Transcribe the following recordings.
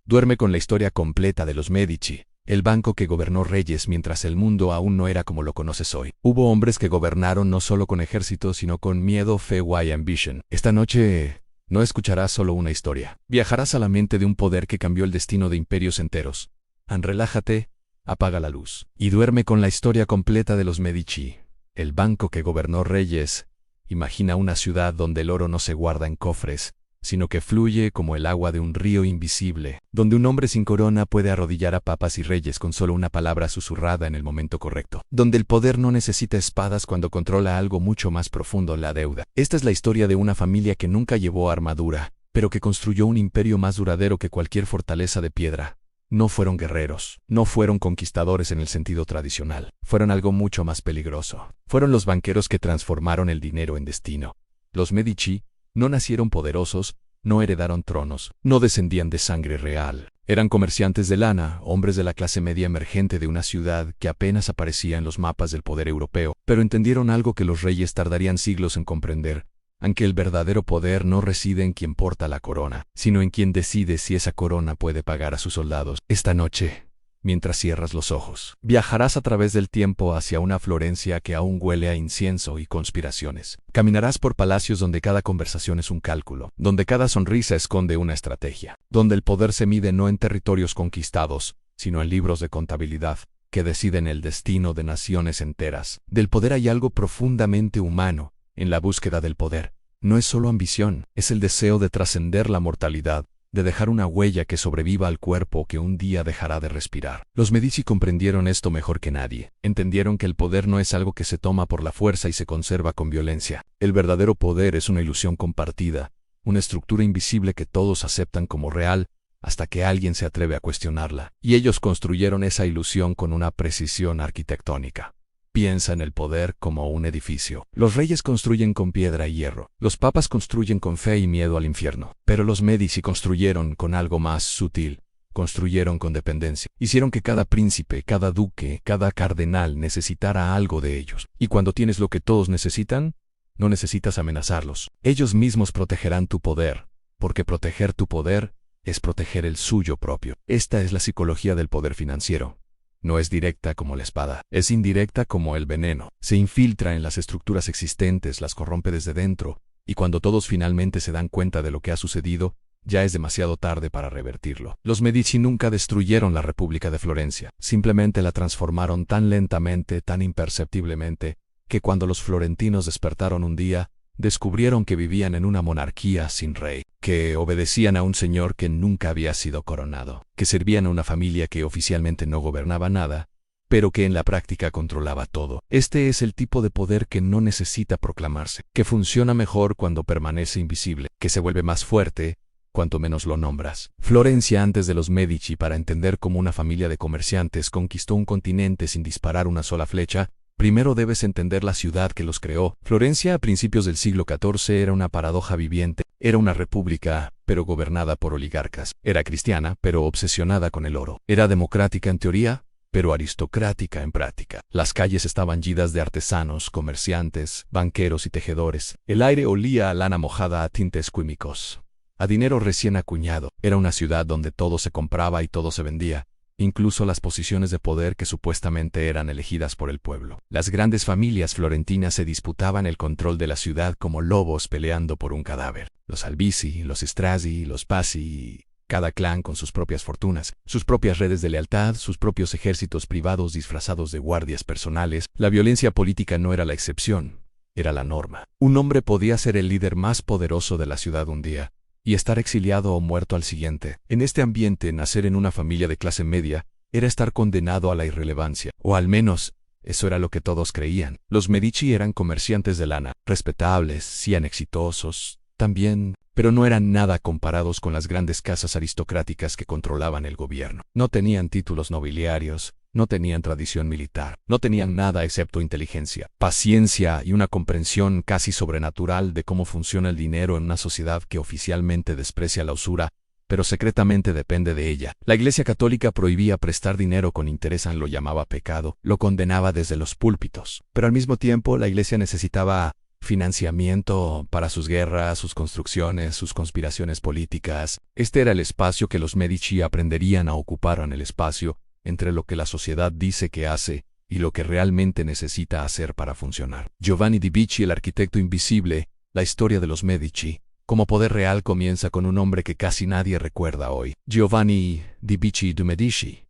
Duerme con la historia completa de los Medici, el banco que gobernó reyes mientras el mundo aún no era como lo conoces hoy. Hubo hombres que gobernaron no solo con ejércitos, sino con miedo, fe y ambition. Esta noche no escucharás solo una historia. Viajarás a la mente de un poder que cambió el destino de imperios enteros. Relájate, apaga la luz y duerme con la historia completa de los Medici, el banco que gobernó reyes. Imagina una ciudad donde el oro no se guarda en cofres, sino que fluye como el agua de un río invisible, donde un hombre sin corona puede arrodillar a papas y reyes con solo una palabra susurrada en el momento correcto, donde el poder no necesita espadas cuando controla algo mucho más profundo, la deuda. Esta es la historia de una familia que nunca llevó armadura, pero que construyó un imperio más duradero que cualquier fortaleza de piedra. No fueron guerreros, no fueron conquistadores en el sentido tradicional, fueron algo mucho más peligroso. Fueron los banqueros que transformaron el dinero en destino. Los Medici no nacieron poderosos, no heredaron tronos, no descendían de sangre real. Eran comerciantes de lana, hombres de la clase media emergente de una ciudad que apenas aparecía en los mapas del poder europeo, pero entendieron algo que los reyes tardarían siglos en comprender, aunque el verdadero poder no reside en quien porta la corona, sino en quien decide si esa corona puede pagar a sus soldados. Esta noche, mientras cierras los ojos, viajarás a través del tiempo hacia una Florencia que aún huele a incienso y conspiraciones. Caminarás por palacios donde cada conversación es un cálculo, donde cada sonrisa esconde una estrategia, donde el poder se mide no en territorios conquistados, sino en libros de contabilidad que deciden el destino de naciones enteras. Del poder hay algo profundamente humano. En la búsqueda del poder, no es solo ambición, es el deseo de trascender la mortalidad, de dejar una huella que sobreviva al cuerpo que un día dejará de respirar. Los Medici comprendieron esto mejor que nadie. Entendieron que el poder no es algo que se toma por la fuerza y se conserva con violencia. El verdadero poder es una ilusión compartida, una estructura invisible que todos aceptan como real, hasta que alguien se atreve a cuestionarla. Y ellos construyeron esa ilusión con una precisión arquitectónica. Piensa en el poder como un edificio. Los reyes construyen con piedra y hierro. Los papas construyen con fe y miedo al infierno. Pero los Medici construyeron con algo más sutil. Construyeron con dependencia. Hicieron que cada príncipe, cada duque, cada cardenal necesitara algo de ellos. Y cuando tienes lo que todos necesitan, no necesitas amenazarlos. Ellos mismos protegerán tu poder, porque proteger tu poder es proteger el suyo propio. Esta es la psicología del poder financiero. No es directa como la espada, es indirecta como el veneno. Se infiltra en las estructuras existentes, las corrompe desde dentro, y cuando todos finalmente se dan cuenta de lo que ha sucedido, ya es demasiado tarde para revertirlo. Los Medici nunca destruyeron la República de Florencia, simplemente la transformaron tan lentamente, tan imperceptiblemente, que cuando los florentinos despertaron un día, descubrieron que vivían en una monarquía sin rey, que obedecían a un señor que nunca había sido coronado, que servían a una familia que oficialmente no gobernaba nada, pero que en la práctica controlaba todo. Este es el tipo de poder que no necesita proclamarse, que funciona mejor cuando permanece invisible, que se vuelve más fuerte cuanto menos lo nombras. Florencia antes de los Medici, para entender cómo una familia de comerciantes conquistó un continente sin disparar una sola flecha, primero debes entender la ciudad que los creó. Florencia a principios del siglo XIV era una paradoja viviente. Era una república, pero gobernada por oligarcas. Era cristiana, pero obsesionada con el oro. Era democrática en teoría, pero aristocrática en práctica. Las calles estaban llenas de artesanos, comerciantes, banqueros y tejedores. El aire olía a lana mojada, a tintes químicos, a dinero recién acuñado. Era una ciudad donde todo se compraba y todo se vendía, incluso las posiciones de poder que supuestamente eran elegidas por el pueblo. Las grandes familias florentinas se disputaban el control de la ciudad como lobos peleando por un cadáver. Los Albizzi, los Strozzi, los Pazzi, cada clan con sus propias fortunas, sus propias redes de lealtad, sus propios ejércitos privados disfrazados de guardias personales. La violencia política no era la excepción, era la norma. Un hombre podía ser el líder más poderoso de la ciudad un día, y estar exiliado o muerto al siguiente. En este ambiente, nacer en una familia de clase media era estar condenado a la irrelevancia, o al menos, eso era lo que todos creían. Los Medici eran comerciantes de lana, respetables, sí exitosos, también, pero no eran nada comparados con las grandes casas aristocráticas que controlaban el gobierno. No tenían títulos nobiliarios, no tenían tradición militar, no tenían nada excepto inteligencia, paciencia y una comprensión casi sobrenatural de cómo funciona el dinero en una sociedad que oficialmente desprecia la usura, pero secretamente depende de ella. La Iglesia Católica prohibía prestar dinero con interés, lo llamaba pecado, lo condenaba desde los púlpitos. Pero al mismo tiempo la Iglesia necesitaba financiamiento para sus guerras, sus construcciones, sus conspiraciones políticas. Este era el espacio que los Medici aprenderían a ocupar, en el espacio entre lo que la sociedad dice que hace y lo que realmente necesita hacer para funcionar. Giovanni di Bicci, el arquitecto invisible, la historia de los Medici, como poder real, comienza con un hombre que casi nadie recuerda hoy. Giovanni di Bicci de Medici.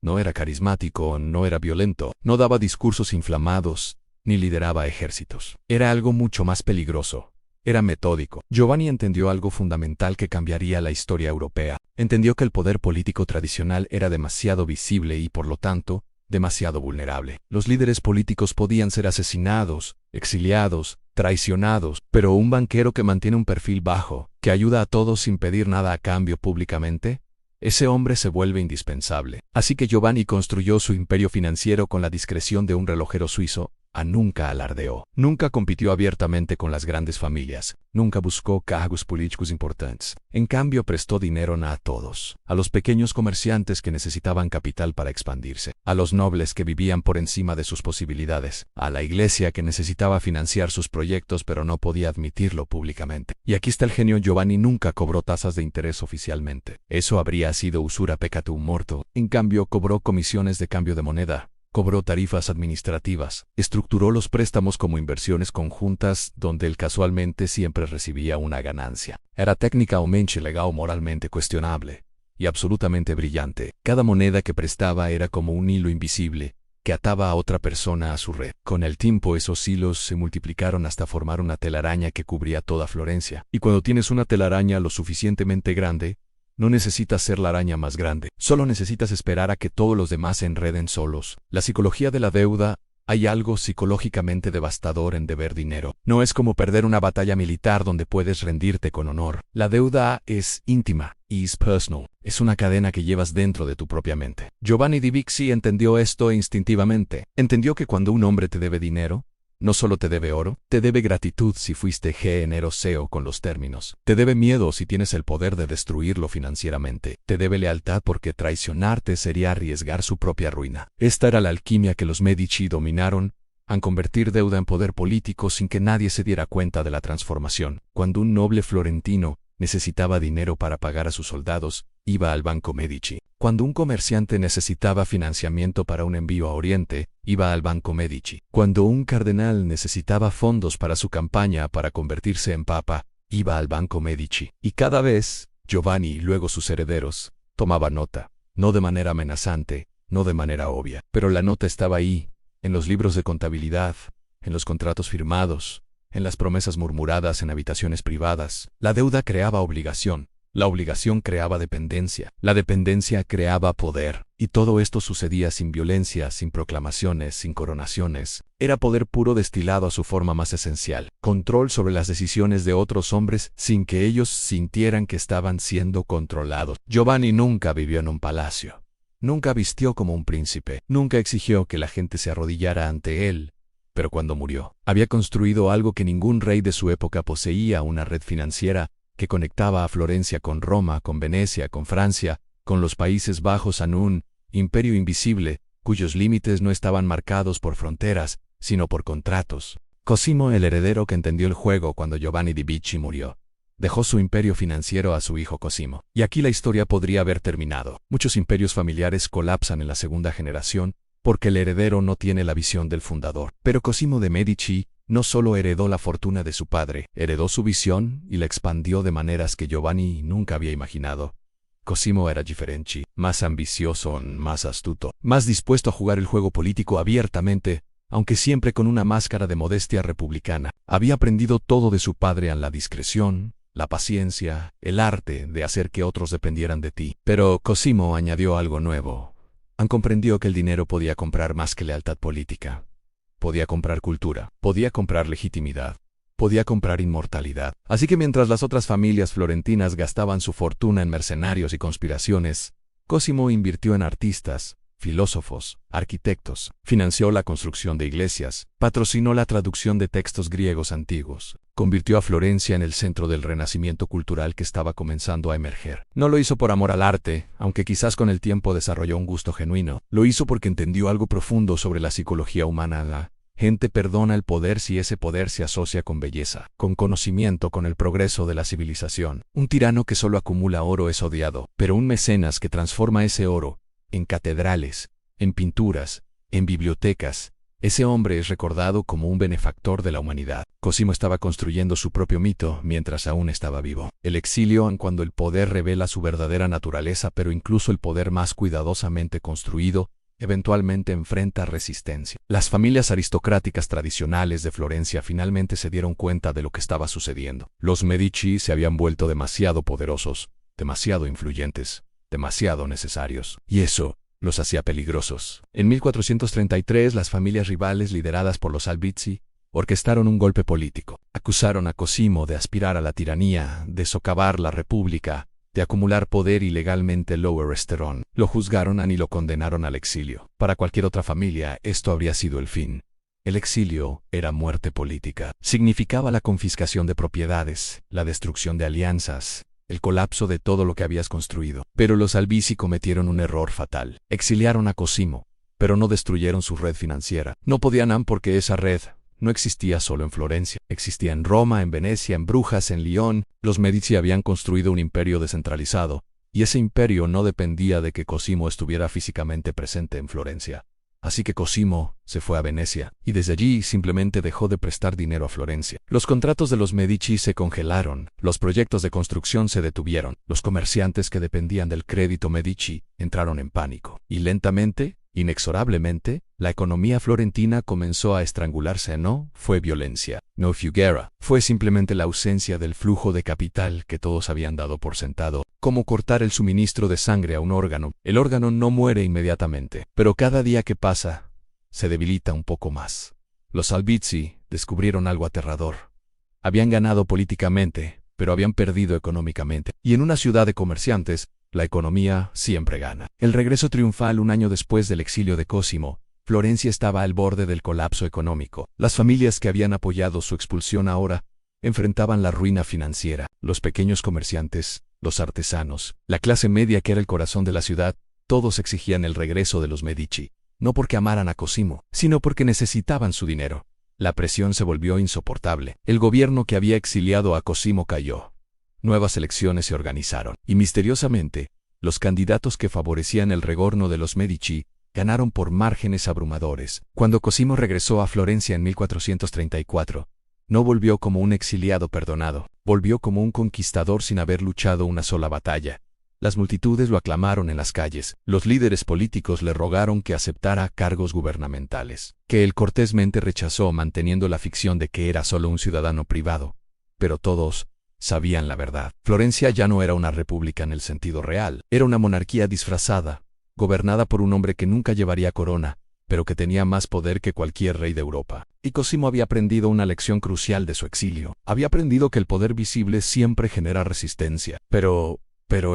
No era carismático, no era violento, no daba discursos inflamados, ni lideraba ejércitos. Era algo mucho más peligroso. Era metódico. Giovanni entendió algo fundamental que cambiaría la historia europea. Entendió que el poder político tradicional era demasiado visible y, por lo tanto, demasiado vulnerable. Los líderes políticos podían ser asesinados, exiliados, traicionados, pero un banquero que mantiene un perfil bajo, que ayuda a todos sin pedir nada a cambio públicamente, ese hombre se vuelve indispensable. Así que Giovanni construyó su imperio financiero con la discreción de un relojero suizo. Nunca alardeó, nunca compitió abiertamente con las grandes familias, nunca buscó cargos políticos importantes. En cambio, prestó dinero a todos, a los pequeños comerciantes que necesitaban capital para expandirse, a los nobles que vivían por encima de sus posibilidades, a la iglesia que necesitaba financiar sus proyectos pero no podía admitirlo públicamente. Y aquí está el genio: Giovanni nunca cobró tasas de interés oficialmente. Eso habría sido usura peccatum morto. En cambio, cobró comisiones de cambio de moneda. Cobró tarifas administrativas, estructuró los préstamos como inversiones conjuntas donde él casualmente siempre recibía una ganancia. Era técnicamente legal o moralmente cuestionable, y absolutamente brillante. Cada moneda que prestaba era como un hilo invisible que ataba a otra persona a su red. Con el tiempo esos hilos se multiplicaron hasta formar una telaraña que cubría toda Florencia. Y cuando tienes una telaraña lo suficientemente grande, no necesitas ser la araña más grande, solo necesitas esperar a que todos los demás se enreden solos. La psicología de la deuda. Hay algo psicológicamente devastador en deber dinero. No es como perder una batalla militar donde puedes rendirte con honor. La deuda es íntima, is personal. Es una cadena que llevas dentro de tu propia mente. Giovanni di Bicci entendió esto instintivamente. Entendió que cuando un hombre te debe dinero, no solo te debe oro, te debe gratitud si fuiste generoso con los términos. Te debe miedo si tienes el poder de destruirlo financieramente. Te debe lealtad porque traicionarte sería arriesgar su propia ruina. Esta era la alquimia que los Medici dominaron, al convertir deuda en poder político sin que nadie se diera cuenta de la transformación. Cuando un noble florentino necesitaba dinero para pagar a sus soldados, iba al Banco Medici. Cuando un comerciante necesitaba financiamiento para un envío a Oriente, iba al Banco Medici. Cuando un cardenal necesitaba fondos para su campaña para convertirse en papa, iba al Banco Medici. Y cada vez, Giovanni y luego sus herederos, tomaban nota. No de manera amenazante, no de manera obvia. Pero la nota estaba ahí, en los libros de contabilidad, en los contratos firmados, en las promesas murmuradas en habitaciones privadas. La deuda creaba obligación. La obligación creaba dependencia, la dependencia creaba poder, y todo esto sucedía sin violencia, sin proclamaciones, sin coronaciones. Era poder puro destilado a su forma más esencial, control sobre las decisiones de otros hombres sin que ellos sintieran que estaban siendo controlados. Giovanni nunca vivió en un palacio, nunca vistió como un príncipe, nunca exigió que la gente se arrodillara ante él. Pero cuando murió, había construido algo que ningún rey de su época poseía: una red financiera que conectaba a Florencia con Roma, con Venecia, con Francia, con los Países Bajos, en un imperio invisible, cuyos límites no estaban marcados por fronteras, sino por contratos. Cosimo, el heredero que entendió el juego cuando Giovanni di Bicci murió, dejó su imperio financiero a su hijo Cosimo. Y aquí la historia podría haber terminado. Muchos imperios familiares colapsan en la segunda generación porque el heredero no tiene la visión del fundador. Pero Cosimo de Medici no solo heredó la fortuna de su padre, heredó su visión y la expandió de maneras que Giovanni nunca había imaginado. Cosimo era diferente, más ambicioso, más astuto, más dispuesto a jugar el juego político abiertamente, aunque siempre con una máscara de modestia republicana. Había aprendido todo de su padre: en la discreción, la paciencia, el arte de hacer que otros dependieran de ti. Pero Cosimo añadió algo nuevo. Comprendió que el dinero podía comprar más que lealtad política. Podía comprar cultura, podía comprar legitimidad, podía comprar inmortalidad. Así que mientras las otras familias florentinas gastaban su fortuna en mercenarios y conspiraciones, Cosimo invirtió en artistas, filósofos, arquitectos, financió la construcción de iglesias, patrocinó la traducción de textos griegos antiguos, convirtió a Florencia en el centro del renacimiento cultural que estaba comenzando a emerger. No lo hizo por amor al arte, aunque quizás con el tiempo desarrolló un gusto genuino. Lo hizo porque entendió algo profundo sobre la psicología humana: la Gente perdona el poder si ese poder se asocia con belleza, con conocimiento, con el progreso de la civilización. Un tirano que solo acumula oro es odiado, pero un mecenas que transforma ese oro en catedrales, en pinturas, en bibliotecas, ese hombre es recordado como un benefactor de la humanidad. Cosimo estaba construyendo su propio mito mientras aún estaba vivo. El exilio, cuando el poder revela su verdadera naturaleza, pero incluso el poder más cuidadosamente construido, eventualmente enfrenta resistencia. Las familias aristocráticas tradicionales de Florencia finalmente se dieron cuenta de lo que estaba sucediendo. Los Medici se habían vuelto demasiado poderosos, demasiado influyentes, demasiado necesarios. Y eso los hacía peligrosos. En 1433, las familias rivales lideradas por los Albizzi orquestaron un golpe político. Acusaron a Cosimo de aspirar a la tiranía, de socavar la república, de acumular poder ilegalmente Lower Esteron. Lo juzgaron y lo condenaron al exilio. Para cualquier otra familia, esto habría sido el fin. El exilio era muerte política. Significaba la confiscación de propiedades, la destrucción de alianzas, el colapso de todo lo que habías construido. Pero los Albizzi cometieron un error fatal. Exiliaron a Cosimo, pero no destruyeron su red financiera. No podían porque esa red no existía solo en Florencia. Existía en Roma, en Venecia, en Brujas, en Lyon. Los Medici habían construido un imperio descentralizado, y ese imperio no dependía de que Cosimo estuviera físicamente presente en Florencia. Así que Cosimo se fue a Venecia, y desde allí simplemente dejó de prestar dinero a Florencia. Los contratos de los Medici se congelaron, los proyectos de construcción se detuvieron, los comerciantes que dependían del crédito Medici entraron en pánico. Y lentamente, inexorablemente, la economía florentina comenzó a estrangularse. No fue violencia, no fue guerra, fue simplemente la ausencia del flujo de capital que todos habían dado por sentado. Como cortar el suministro de sangre a un órgano. El órgano no muere inmediatamente, pero cada día que pasa, se debilita un poco más. Los Albizzi descubrieron algo aterrador. Habían ganado políticamente, pero habían perdido económicamente. Y en una ciudad de comerciantes, la economía siempre gana. El regreso triunfal un año después del exilio de Cosimo, Florencia estaba al borde del colapso económico. Las familias que habían apoyado su expulsión ahora enfrentaban la ruina financiera. Los pequeños comerciantes, los artesanos, la clase media que era el corazón de la ciudad, todos exigían el regreso de los Medici, no porque amaran a Cosimo, sino porque necesitaban su dinero. La presión se volvió insoportable. El gobierno que había exiliado a Cosimo cayó. Nuevas elecciones se organizaron, y misteriosamente, los candidatos que favorecían el retorno de los Medici ganaron por márgenes abrumadores. Cuando Cosimo regresó a Florencia en 1434, no volvió como un exiliado perdonado, volvió como un conquistador sin haber luchado una sola batalla. Las multitudes lo aclamaron en las calles, los líderes políticos le rogaron que aceptara cargos gubernamentales, que él cortésmente rechazó manteniendo la ficción de que era solo un ciudadano privado. Pero todos sabían la verdad. Florencia ya no era una república en el sentido real, era una monarquía disfrazada, gobernada por un hombre que nunca llevaría corona, pero que tenía más poder que cualquier rey de Europa. Y Cosimo había aprendido una lección crucial de su exilio. Había aprendido que el poder visible siempre genera resistencia. Pero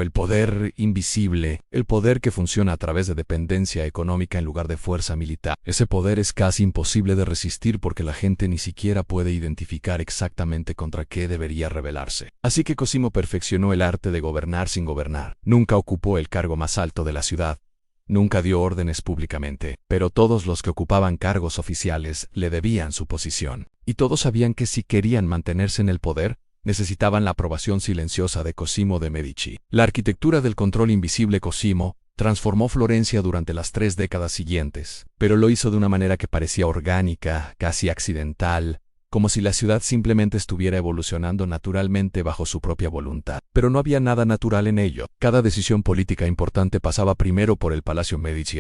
el poder invisible, el poder que funciona a través de dependencia económica en lugar de fuerza militar, ese poder es casi imposible de resistir porque la gente ni siquiera puede identificar exactamente contra qué debería rebelarse. Así que Cosimo perfeccionó el arte de gobernar sin gobernar. Nunca ocupó el cargo más alto de la ciudad. Nunca dio órdenes públicamente, pero todos los que ocupaban cargos oficiales le debían su posición. Y todos sabían que si querían mantenerse en el poder, necesitaban la aprobación silenciosa de Cosimo de Medici. La arquitectura del control invisible Cosimo transformó Florencia durante las 3 décadas siguientes, pero lo hizo de una manera que parecía orgánica, casi accidental, como si la ciudad simplemente estuviera evolucionando naturalmente bajo su propia voluntad. Pero no había nada natural en ello. Cada decisión política importante pasaba primero por el Palacio Medici,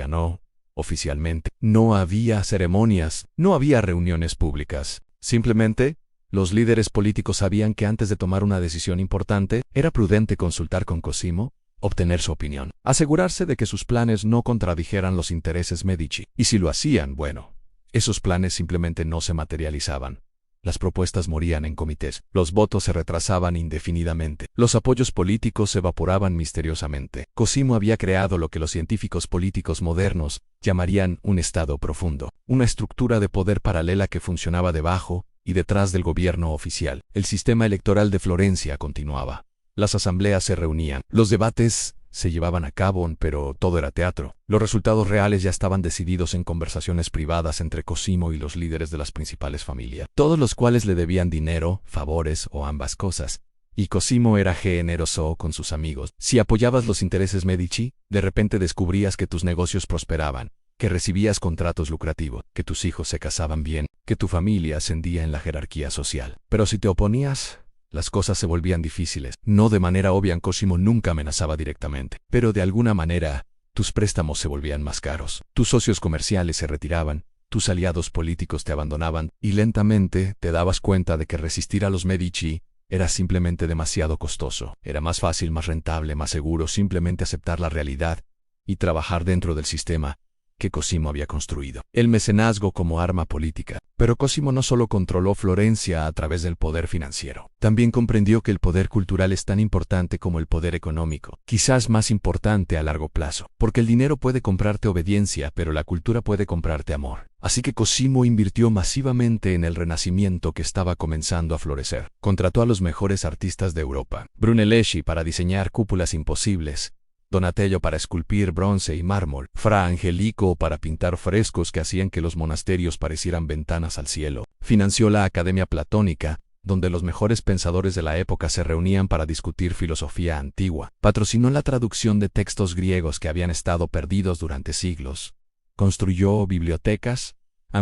oficialmente. No había ceremonias, no había reuniones públicas. Simplemente, los líderes políticos sabían que antes de tomar una decisión importante, era prudente consultar con Cosimo, obtener su opinión, asegurarse de que sus planes no contradijeran los intereses Medici. Y si lo hacían, bueno, esos planes simplemente no se materializaban. Las propuestas morían en comités, los votos se retrasaban indefinidamente, los apoyos políticos se evaporaban misteriosamente. Cosimo había creado lo que los científicos políticos modernos llamarían un estado profundo, una estructura de poder paralela que funcionaba debajo y detrás del gobierno oficial. El sistema electoral de Florencia continuaba. Las asambleas se reunían, los debates se llevaban a cabo, pero todo era teatro. Los resultados reales ya estaban decididos en conversaciones privadas entre Cosimo y los líderes de las principales familias, todos los cuales le debían dinero, favores o ambas cosas. Y Cosimo era generoso con sus amigos. Si apoyabas los intereses Medici, de repente descubrías que tus negocios prosperaban, que recibías contratos lucrativos, que tus hijos se casaban bien, que tu familia ascendía en la jerarquía social. Pero si te oponías, las cosas se volvían difíciles. No de manera obvia, Cosimo nunca amenazaba directamente, pero de alguna manera, tus préstamos se volvían más caros, tus socios comerciales se retiraban, tus aliados políticos te abandonaban, y lentamente te dabas cuenta de que resistir a los Medici era simplemente demasiado costoso. Era más fácil, más rentable, más seguro simplemente aceptar la realidad y trabajar dentro del sistema que Cosimo había construido. El mecenazgo como arma política. Pero Cosimo no solo controló Florencia a través del poder financiero. También comprendió que el poder cultural es tan importante como el poder económico, quizás más importante a largo plazo, porque el dinero puede comprarte obediencia, pero la cultura puede comprarte amor. Así que Cosimo invirtió masivamente en el Renacimiento que estaba comenzando a florecer. Contrató a los mejores artistas de Europa. Brunelleschi para diseñar cúpulas imposibles, Donatello para esculpir bronce y mármol, Fra Angelico para pintar frescos que hacían que los monasterios parecieran ventanas al cielo. Financió la Academia Platónica, donde los mejores pensadores de la época se reunían para discutir filosofía antigua. Patrocinó la traducción de textos griegos que habían estado perdidos durante siglos. Construyó bibliotecas,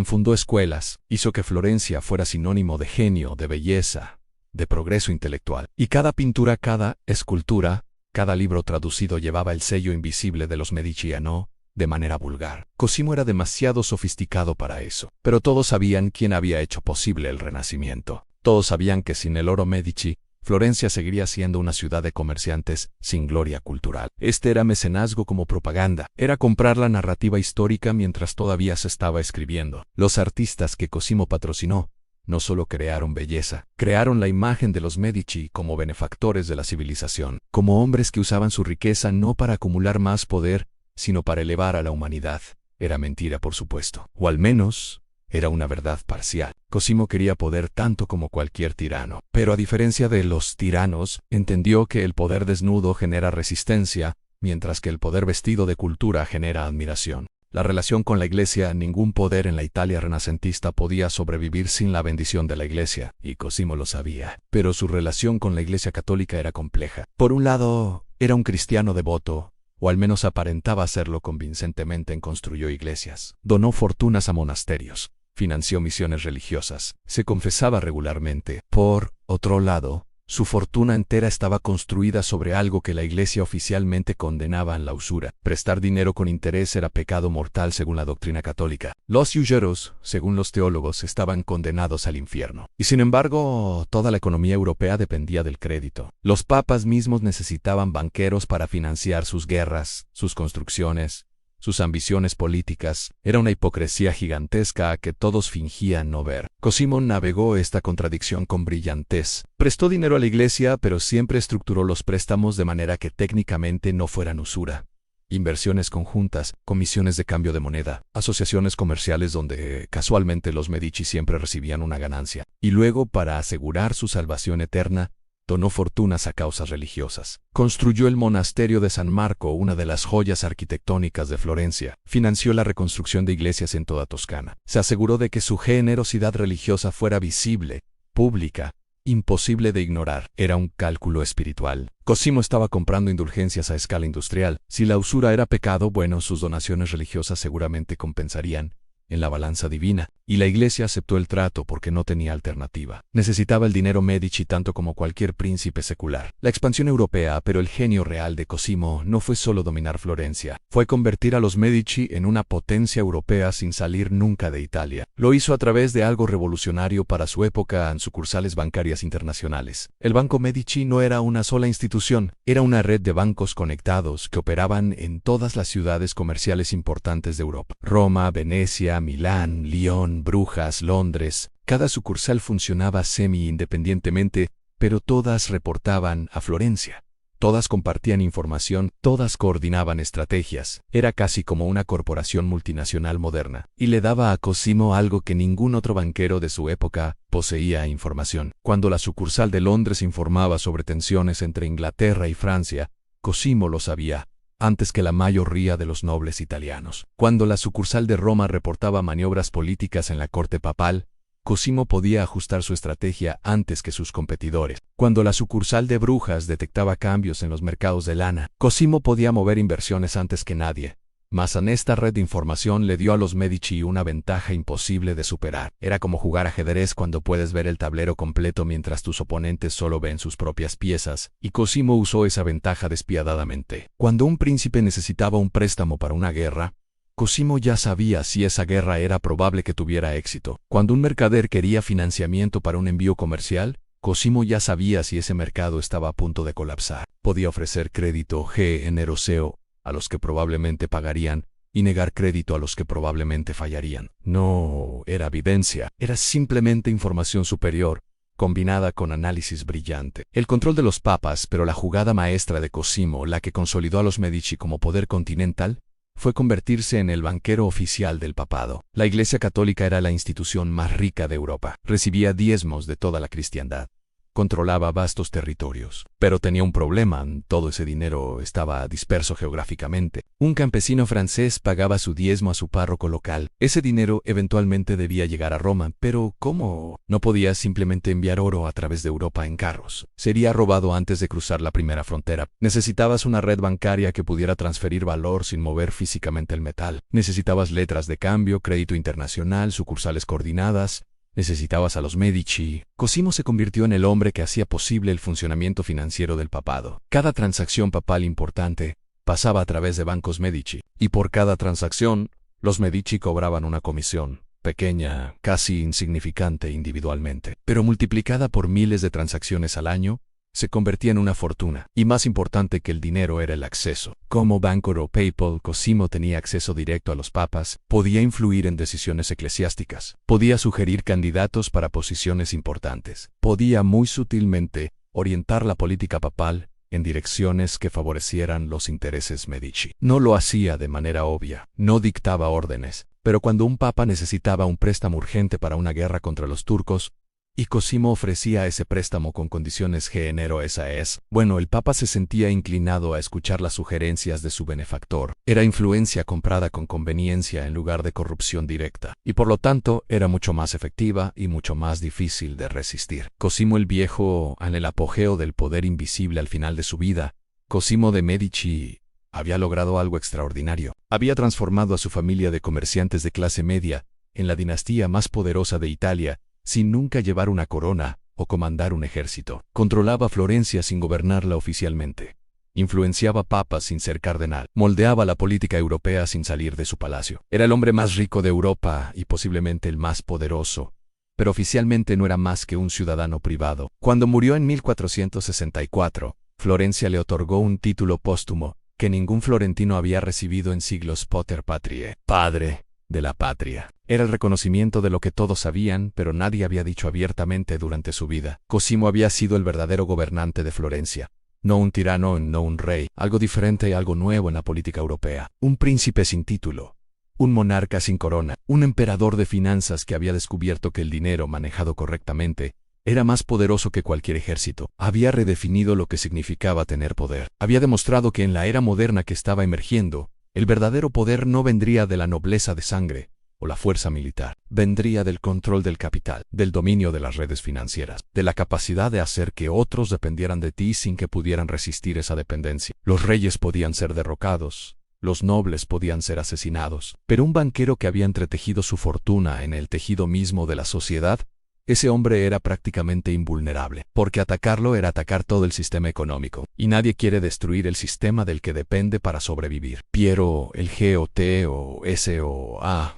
fundó escuelas, hizo que Florencia fuera sinónimo de genio, de belleza, de progreso intelectual. Y cada pintura, cada escultura, cada libro traducido llevaba el sello invisible de los Medici, no de manera vulgar. Cosimo era demasiado sofisticado para eso. Pero todos sabían quién había hecho posible el Renacimiento. Todos sabían que sin el oro Medici, Florencia seguiría siendo una ciudad de comerciantes sin gloria cultural. Este era mecenazgo como propaganda. Era comprar la narrativa histórica mientras todavía se estaba escribiendo. Los artistas que Cosimo patrocinó no solo crearon belleza, crearon la imagen de los Medici como benefactores de la civilización, como hombres que usaban su riqueza no para acumular más poder, sino para elevar a la humanidad. Era mentira, por supuesto, o al menos era una verdad parcial. Cosimo quería poder tanto como cualquier tirano, pero a diferencia de los tiranos, entendió que el poder desnudo genera resistencia, mientras que el poder vestido de cultura genera admiración. La relación con la Iglesia, ningún poder en la Italia renacentista podía sobrevivir sin la bendición de la Iglesia, y Cosimo lo sabía. Pero su relación con la Iglesia católica era compleja. Por un lado, era un cristiano devoto, o al menos aparentaba serlo convincentemente. Construyó iglesias, donó fortunas a monasterios, financió misiones religiosas, se confesaba regularmente. Por otro lado, su fortuna entera estaba construida sobre algo que la Iglesia oficialmente condenaba en la usura. Prestar dinero con interés era pecado mortal según la doctrina católica. Los usureros, según los teólogos, estaban condenados al infierno. Y sin embargo, toda la economía europea dependía del crédito. Los papas mismos necesitaban banqueros para financiar sus guerras, sus construcciones, sus ambiciones políticas. Era una hipocresía gigantesca que todos fingían no ver. Cosimo navegó esta contradicción con brillantez. Prestó dinero a la Iglesia, pero siempre estructuró los préstamos de manera que técnicamente no fueran usura. Inversiones conjuntas, comisiones de cambio de moneda, asociaciones comerciales donde casualmente los Medici siempre recibían una ganancia. Y luego, para asegurar su salvación eterna, donó fortunas a causas religiosas. Construyó el monasterio de San Marco, una de las joyas arquitectónicas de Florencia. Financió la reconstrucción de iglesias en toda Toscana. Se aseguró de que su generosidad religiosa fuera visible, pública, imposible de ignorar. Era un cálculo espiritual. Cosimo estaba comprando indulgencias a escala industrial. Si la usura era pecado, bueno, sus donaciones religiosas seguramente compensarían en la balanza divina, y la Iglesia aceptó el trato porque no tenía alternativa. Necesitaba el dinero Medici tanto como cualquier príncipe secular. La expansión europea, pero el genio real de Cosimo no fue solo dominar Florencia, fue convertir a los Medici en una potencia europea sin salir nunca de Italia. Lo hizo a través de algo revolucionario para su época en sucursales bancarias internacionales. El Banco Medici no era una sola institución, era una red de bancos conectados que operaban en todas las ciudades comerciales importantes de Europa. Roma, Venecia, Milán, Lyon, Brujas, Londres. Cada sucursal funcionaba semi-independientemente, pero todas reportaban a Florencia. Todas compartían información, todas coordinaban estrategias. Era casi como una corporación multinacional moderna. Y le daba a Cosimo algo que ningún otro banquero de su época poseía: información. Cuando la sucursal de Londres informaba sobre tensiones entre Inglaterra y Francia, Cosimo lo sabía, antes que la mayoría de los nobles italianos. Cuando la sucursal de Roma reportaba maniobras políticas en la corte papal, Cosimo podía ajustar su estrategia antes que sus competidores. Cuando la sucursal de Brujas detectaba cambios en los mercados de lana, Cosimo podía mover inversiones antes que nadie. Mas en esta red de información le dio a los Medici una ventaja imposible de superar. Era como jugar ajedrez cuando puedes ver el tablero completo mientras tus oponentes solo ven sus propias piezas, y Cosimo usó esa ventaja despiadadamente. Cuando un príncipe necesitaba un préstamo para una guerra, Cosimo ya sabía si esa guerra era probable que tuviera éxito. Cuando un mercader quería financiamiento para un envío comercial, Cosimo ya sabía si ese mercado estaba a punto de colapsar. Podía ofrecer crédito generoso a los que probablemente pagarían y negar crédito a los que probablemente fallarían. No era evidencia, era simplemente información superior, combinada con análisis brillante. El control de los papas, pero la jugada maestra de Cosimo, la que consolidó a los Medici como poder continental, fue convertirse en el banquero oficial del papado. La Iglesia Católica era la institución más rica de Europa. Recibía diezmos de toda la cristiandad. Controlaba vastos territorios. Pero tenía un problema, todo ese dinero estaba disperso geográficamente. Un campesino francés pagaba su diezmo a su párroco local. Ese dinero eventualmente debía llegar a Roma, pero ¿cómo? No podía simplemente enviar oro a través de Europa en carros. Sería robado antes de cruzar la primera frontera. Necesitabas una red bancaria que pudiera transferir valor sin mover físicamente el metal. Necesitabas letras de cambio, crédito internacional, sucursales coordinadas. Necesitabas a los Medici. Cosimo se convirtió en el hombre que hacía posible el funcionamiento financiero del papado. Cada transacción papal importante pasaba a través de bancos Medici, y por cada transacción, los Medici cobraban una comisión, pequeña, casi insignificante individualmente, pero multiplicada por miles de transacciones al año, se convertía en una fortuna, y más importante que el dinero era el acceso. Como bancor o papal, Cosimo tenía acceso directo a los papas, podía influir en decisiones eclesiásticas, podía sugerir candidatos para posiciones importantes, podía muy sutilmente orientar la política papal en direcciones que favorecieran los intereses Medici. No lo hacía de manera obvia, no dictaba órdenes, pero cuando un papa necesitaba un préstamo urgente para una guerra contra los turcos, y Cosimo ofrecía ese préstamo con condiciones generosas, bueno, el Papa se sentía inclinado a escuchar las sugerencias de su benefactor. Era influencia comprada con conveniencia en lugar de corrupción directa, y por lo tanto era mucho más efectiva y mucho más difícil de resistir. Cosimo el Viejo, en el apogeo del poder invisible al final de su vida, Cosimo de Medici había logrado algo extraordinario. Había transformado a su familia de comerciantes de clase media en la dinastía más poderosa de Italia, sin nunca llevar una corona o comandar un ejército. Controlaba Florencia sin gobernarla oficialmente. Influenciaba papas sin ser cardenal. Moldeaba la política europea sin salir de su palacio. Era el hombre más rico de Europa y posiblemente el más poderoso, pero oficialmente no era más que un ciudadano privado. Cuando murió en 1464, Florencia le otorgó un título póstumo que ningún florentino había recibido en siglos: Pater Patriae, padre de la patria. Era el reconocimiento de lo que todos sabían, pero nadie había dicho abiertamente durante su vida. Cosimo había sido el verdadero gobernante de Florencia. No un tirano, no un rey, algo diferente y algo nuevo en la política europea. Un príncipe sin título, un monarca sin corona, un emperador de finanzas que había descubierto que el dinero manejado correctamente era más poderoso que cualquier ejército. Había redefinido lo que significaba tener poder. Había demostrado que en la era moderna que estaba emergiendo, el verdadero poder no vendría de la nobleza de sangre o la fuerza militar. Vendría del control del capital, del dominio de las redes financieras, de la capacidad de hacer que otros dependieran de ti sin que pudieran resistir esa dependencia. Los reyes podían ser derrocados, los nobles podían ser asesinados, pero un banquero que había entretejido su fortuna en el tejido mismo de la sociedad, ese hombre era prácticamente invulnerable, porque atacarlo era atacar todo el sistema económico, y nadie quiere destruir el sistema del que depende para sobrevivir. Pero el GOTOSOA,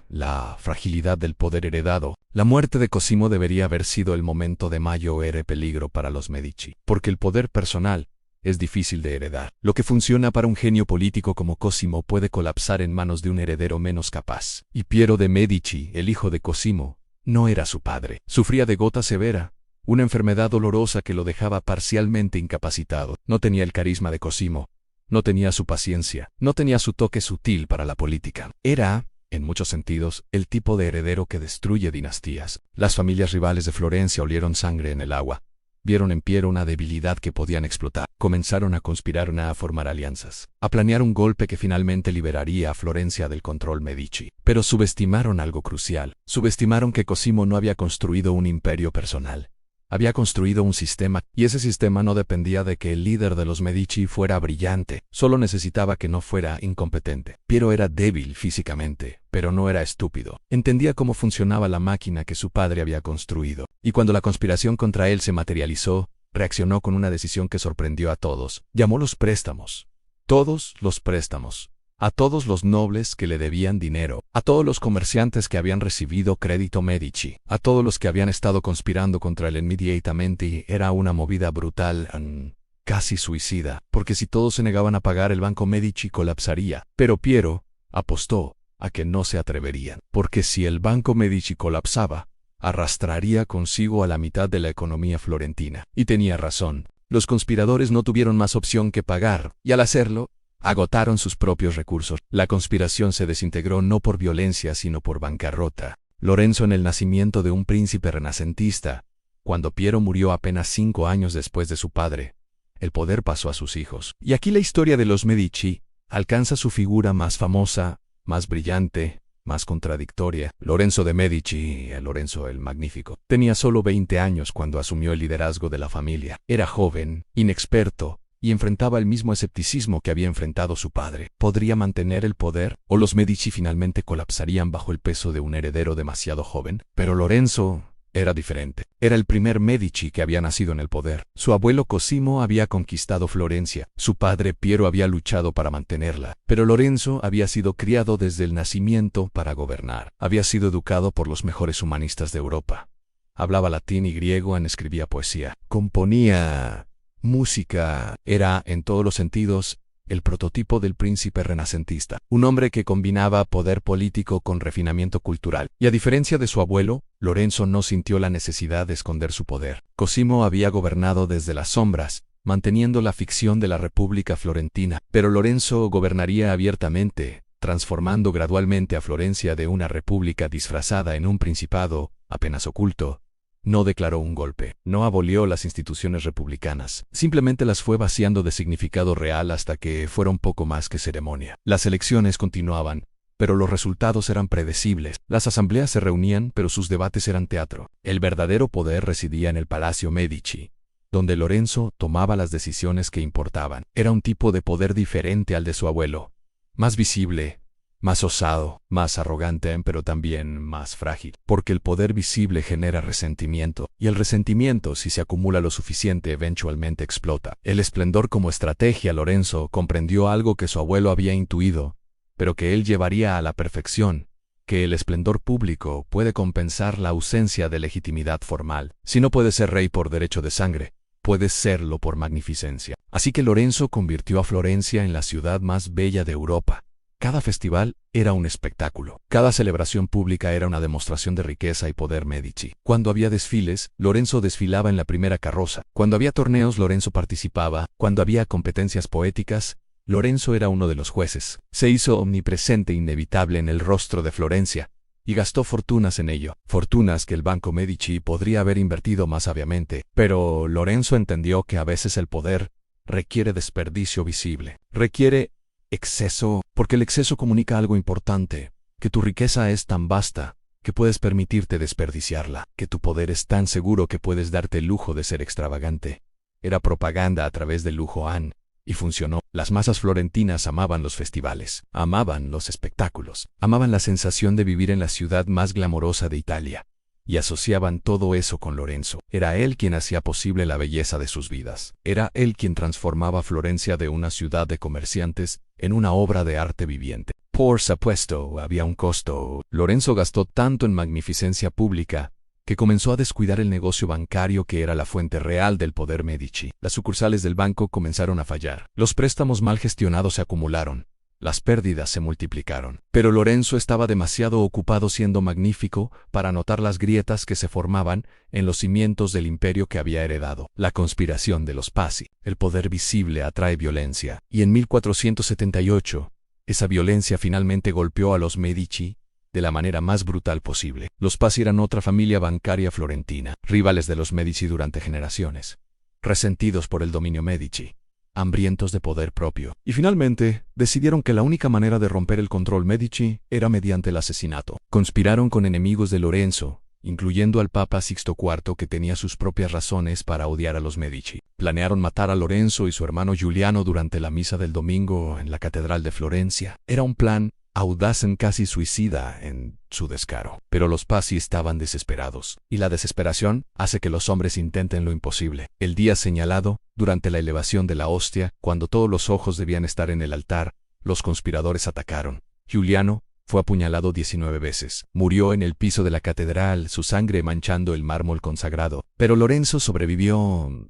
la fragilidad del poder heredado. La muerte de Cosimo debería haber sido el momento de mayor peligro para los Medici, porque el poder personal es difícil de heredar. Lo que funciona para un genio político como Cosimo puede colapsar en manos de un heredero menos capaz. Y Piero de Medici, el hijo de Cosimo, no era su padre. Sufría de gota severa, una enfermedad dolorosa que lo dejaba parcialmente incapacitado. No tenía el carisma de Cosimo, no tenía su paciencia, no tenía su toque sutil para la política. Era, en muchos sentidos, el tipo de heredero que destruye dinastías. Las familias rivales de Florencia olieron sangre en el agua. Vieron en Piero una debilidad que podían explotar. Comenzaron a conspirar a formar alianzas, a planear un golpe que finalmente liberaría a Florencia del control Medici. Pero subestimaron algo crucial. Subestimaron que Cosimo no había construido un imperio personal. Había construido un sistema, y ese sistema no dependía de que el líder de los Medici fuera brillante, solo necesitaba que no fuera incompetente. Piero era débil físicamente, pero no era estúpido. Entendía cómo funcionaba la máquina que su padre había construido, y cuando la conspiración contra él se materializó, reaccionó con una decisión que sorprendió a todos. Llamó los préstamos. Todos los préstamos. A todos los nobles que le debían dinero, a todos los comerciantes que habían recibido crédito Medici, a todos los que habían estado conspirando contra él inmediatamente. Era una movida brutal, casi suicida, porque si todos se negaban a pagar, el banco Medici colapsaría. Pero Piero apostó a que no se atreverían, porque si el banco Medici colapsaba, arrastraría consigo a la mitad de la economía florentina. Y tenía razón. Los conspiradores no tuvieron más opción que pagar, y al hacerlo, agotaron sus propios recursos. La conspiración se desintegró no por violencia sino por bancarrota. Lorenzo en el nacimiento de un príncipe renacentista. Cuando Piero murió apenas 5 años después de su padre, el poder pasó a sus hijos. Y aquí la historia de los Medici alcanza su figura más famosa, más brillante, más contradictoria. Lorenzo de Medici, Lorenzo el Magnífico, tenía solo 20 años cuando asumió el liderazgo de la familia. Era joven, inexperto, y enfrentaba el mismo escepticismo que había enfrentado su padre. ¿Podría mantener el poder? ¿O los Medici finalmente colapsarían bajo el peso de un heredero demasiado joven? Pero Lorenzo era diferente. Era el primer Medici que había nacido en el poder. Su abuelo Cosimo había conquistado Florencia. Su padre Piero había luchado para mantenerla. Pero Lorenzo había sido criado desde el nacimiento para gobernar. Había sido educado por los mejores humanistas de Europa. Hablaba latín y griego, escribía poesía. Componía música. Era, en todos los sentidos, el prototipo del príncipe renacentista, un hombre que combinaba poder político con refinamiento cultural. Y a diferencia de su abuelo, Lorenzo no sintió la necesidad de esconder su poder. Cosimo había gobernado desde las sombras, manteniendo la ficción de la República Florentina, pero Lorenzo gobernaría abiertamente, transformando gradualmente a Florencia de una república disfrazada en un principado, apenas oculto. No declaró un golpe, no abolió las instituciones republicanas, simplemente las fue vaciando de significado real hasta que fueron poco más que ceremonia. Las elecciones continuaban, pero los resultados eran predecibles. Las asambleas se reunían, pero sus debates eran teatro. El verdadero poder residía en el Palacio Medici, donde Lorenzo tomaba las decisiones que importaban. Era un tipo de poder diferente al de su abuelo, más visible, más osado, más arrogante, pero también más frágil, porque el poder visible genera resentimiento, y el resentimiento, si se acumula lo suficiente, eventualmente explota. El esplendor como estrategia. Lorenzo comprendió algo que su abuelo había intuido, pero que él llevaría a la perfección, que el esplendor público puede compensar la ausencia de legitimidad formal. Si no puedes ser rey por derecho de sangre, puedes serlo por magnificencia. Así que Lorenzo convirtió a Florencia en la ciudad más bella de Europa. Cada festival era un espectáculo. Cada celebración pública era una demostración de riqueza y poder Medici. Cuando había desfiles, Lorenzo desfilaba en la primera carroza. Cuando había torneos, Lorenzo participaba. Cuando había competencias poéticas, Lorenzo era uno de los jueces. Se hizo omnipresente e inevitable en el rostro de Florencia, y gastó fortunas en ello. Fortunas que el Banco Medici podría haber invertido más sabiamente. Pero Lorenzo entendió que a veces el poder requiere desperdicio visible. Requiere exceso, porque el exceso comunica algo importante, que tu riqueza es tan vasta que puedes permitirte desperdiciarla, que tu poder es tan seguro que puedes darte el lujo de ser extravagante. Era propaganda a través del lujo, y funcionó. Las masas florentinas amaban los festivales, amaban los espectáculos, amaban la sensación de vivir en la ciudad más glamorosa de Italia, y asociaban todo eso con Lorenzo. Era él quien hacía posible la belleza de sus vidas. Era él quien transformaba Florencia de una ciudad de comerciantes en una obra de arte viviente. Por supuesto, había un costo. Lorenzo gastó tanto en magnificencia pública que comenzó a descuidar el negocio bancario, que era la fuente real del poder Medici. Las sucursales del banco comenzaron a fallar. Los préstamos mal gestionados se acumularon. Las pérdidas se multiplicaron. Pero Lorenzo estaba demasiado ocupado siendo magnífico para notar las grietas que se formaban en los cimientos del imperio que había heredado. La conspiración de los Pazzi. El poder visible atrae violencia. Y en 1478, esa violencia finalmente golpeó a los Medici, de la manera más brutal posible. Los Pazzi eran otra familia bancaria florentina, rivales de los Medici durante generaciones, resentidos por el dominio Medici, hambrientos de poder propio. Y finalmente, decidieron que la única manera de romper el control Medici era mediante el asesinato. Conspiraron con enemigos de Lorenzo, incluyendo al Papa Sixto IV, que tenía sus propias razones para odiar a los Medici. Planearon matar a Lorenzo y su hermano Giuliano durante la misa del domingo en la Catedral de Florencia. Era un plan audaz, casi suicida en su descaro. Pero los Pazzi estaban desesperados, y la desesperación hace que los hombres intenten lo imposible. El día señalado, durante la elevación de la hostia, cuando todos los ojos debían estar en el altar, los conspiradores atacaron. Giuliano fue apuñalado 19 veces. Murió en el piso de la catedral, su sangre manchando el mármol consagrado. Pero Lorenzo sobrevivió.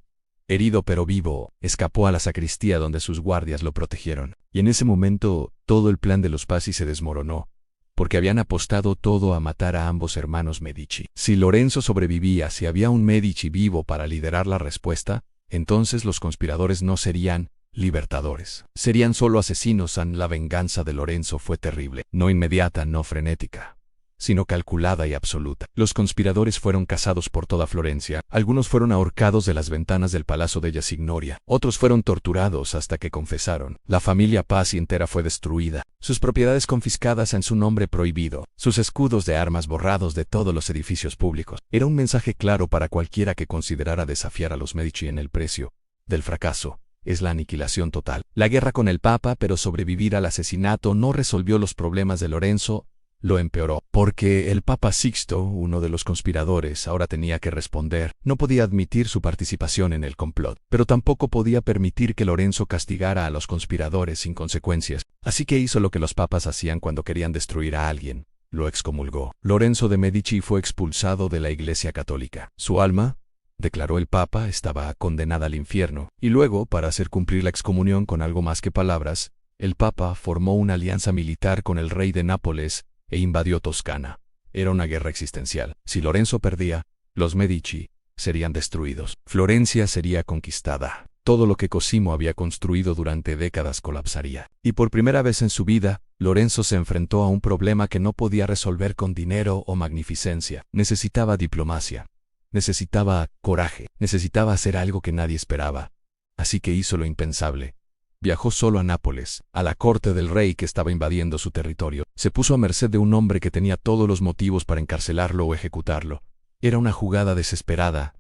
Herido pero vivo, escapó a la sacristía donde sus guardias lo protegieron. Y en ese momento, todo el plan de los Pazzi se desmoronó, porque habían apostado todo a matar a ambos hermanos Medici. Si Lorenzo sobrevivía, si había un Medici vivo para liderar la respuesta, entonces los conspiradores no serían libertadores. Serían solo asesinos. La venganza de Lorenzo fue terrible, no inmediata, no frenética, sino calculada y absoluta. Los conspiradores fueron cazados por toda Florencia. Algunos fueron ahorcados de las ventanas del Palazzo della Signoria. Otros fueron torturados hasta que confesaron. La familia Pazzi entera fue destruida, sus propiedades confiscadas en su nombre prohibido, sus escudos de armas borrados de todos los edificios públicos. Era un mensaje claro para cualquiera que considerara desafiar a los Medici. En el precio del fracaso es la aniquilación total. La guerra con el Papa, pero sobrevivir al asesinato no resolvió los problemas de Lorenzo, lo empeoró, porque el Papa Sixto, uno de los conspiradores, ahora tenía que responder. No podía admitir su participación en el complot, pero tampoco podía permitir que Lorenzo castigara a los conspiradores sin consecuencias. Así que hizo lo que los papas hacían cuando querían destruir a alguien: lo excomulgó. Lorenzo de Medici fue expulsado de la Iglesia Católica. Su alma, declaró el Papa, estaba condenada al infierno. Y luego, para hacer cumplir la excomunión con algo más que palabras, el Papa formó una alianza militar con el rey de Nápoles e invadió Toscana. Era una guerra existencial. Si Lorenzo perdía, los Medici serían destruidos. Florencia sería conquistada. Todo lo que Cosimo había construido durante décadas colapsaría. Y por primera vez en su vida, Lorenzo se enfrentó a un problema que no podía resolver con dinero o magnificencia. Necesitaba diplomacia. Necesitaba coraje. Necesitaba hacer algo que nadie esperaba. Así que hizo lo impensable. Viajó solo a Nápoles, a la corte del rey que estaba invadiendo su territorio. Se puso a merced de un hombre que tenía todos los motivos para encarcelarlo o ejecutarlo. Era una jugada desesperada,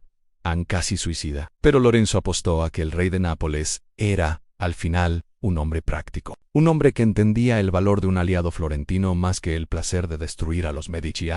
casi suicida. Pero Lorenzo apostó a que el rey de Nápoles era, al final, un hombre práctico. Un hombre que entendía el valor de un aliado florentino más que el placer de destruir a los Medici.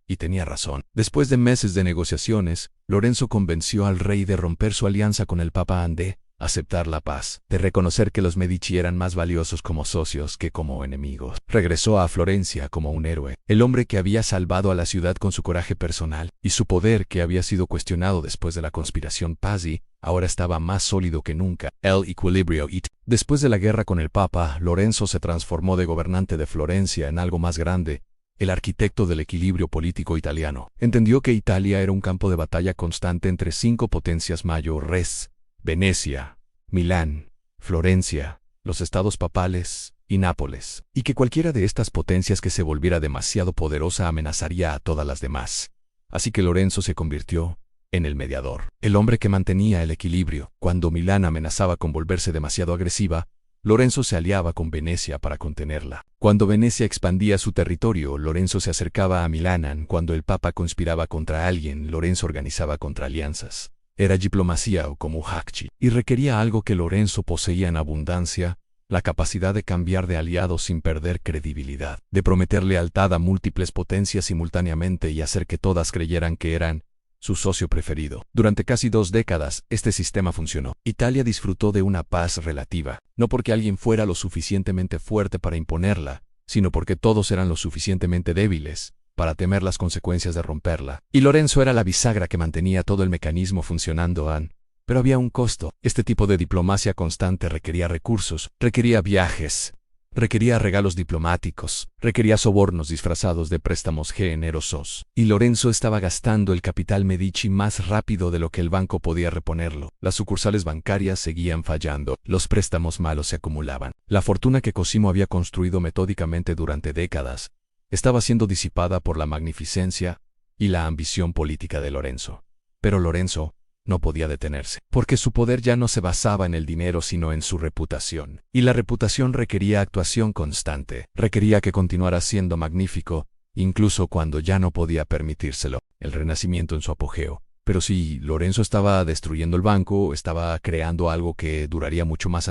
Y tenía razón. Después de meses de negociaciones, Lorenzo convenció al rey de romper su alianza con el Papa, de aceptar la paz, de reconocer que los Medici eran más valiosos como socios que como enemigos. Regresó a Florencia como un héroe, el hombre que había salvado a la ciudad con su coraje personal, y su poder, que había sido cuestionado después de la conspiración Pazzi, ahora estaba más sólido que nunca. El equilibrio. Después de la guerra con el Papa, Lorenzo se transformó de gobernante de Florencia en algo más grande: el arquitecto del equilibrio político italiano. Entendió que Italia era un campo de batalla constante entre 5 potencias mayores: Venecia, Milán, Florencia, los estados papales y Nápoles, y que cualquiera de estas potencias que se volviera demasiado poderosa amenazaría a todas las demás. Así que Lorenzo se convirtió en el mediador, el hombre que mantenía el equilibrio. Cuando Milán amenazaba con volverse demasiado agresiva, Lorenzo se aliaba con Venecia para contenerla. Cuando Venecia expandía su territorio, Lorenzo se acercaba a Milán. Cuando el Papa conspiraba contra alguien, Lorenzo organizaba contraalianzas. Era diplomacia o como Hacchi, y requería algo que Lorenzo poseía en abundancia: la capacidad de cambiar de aliados sin perder credibilidad, de prometer lealtad a múltiples potencias simultáneamente y hacer que todas creyeran que eran su socio preferido. Durante casi 2 décadas, este sistema funcionó. Italia disfrutó de una paz relativa, no porque alguien fuera lo suficientemente fuerte para imponerla, sino porque todos eran lo suficientemente débiles para temer las consecuencias de romperla. Y Lorenzo era la bisagra que mantenía todo el mecanismo funcionando. Pero había un costo. Este tipo de diplomacia constante requería recursos, requería viajes, requería regalos diplomáticos, requería sobornos disfrazados de préstamos generosos. Y Lorenzo estaba gastando el capital Medici más rápido de lo que el banco podía reponerlo. Las sucursales bancarias seguían fallando, los préstamos malos se acumulaban. La fortuna que Cosimo había construido metódicamente durante décadas estaba siendo disipada por la magnificencia y la ambición política de Lorenzo. Pero Lorenzo no podía detenerse, porque su poder ya no se basaba en el dinero sino en su reputación. Y la reputación requería actuación constante, requería que continuara siendo magnífico, incluso cuando ya no podía permitírselo. El Renacimiento en su apogeo. Pero si Lorenzo estaba destruyendo el banco, estaba creando algo que duraría mucho más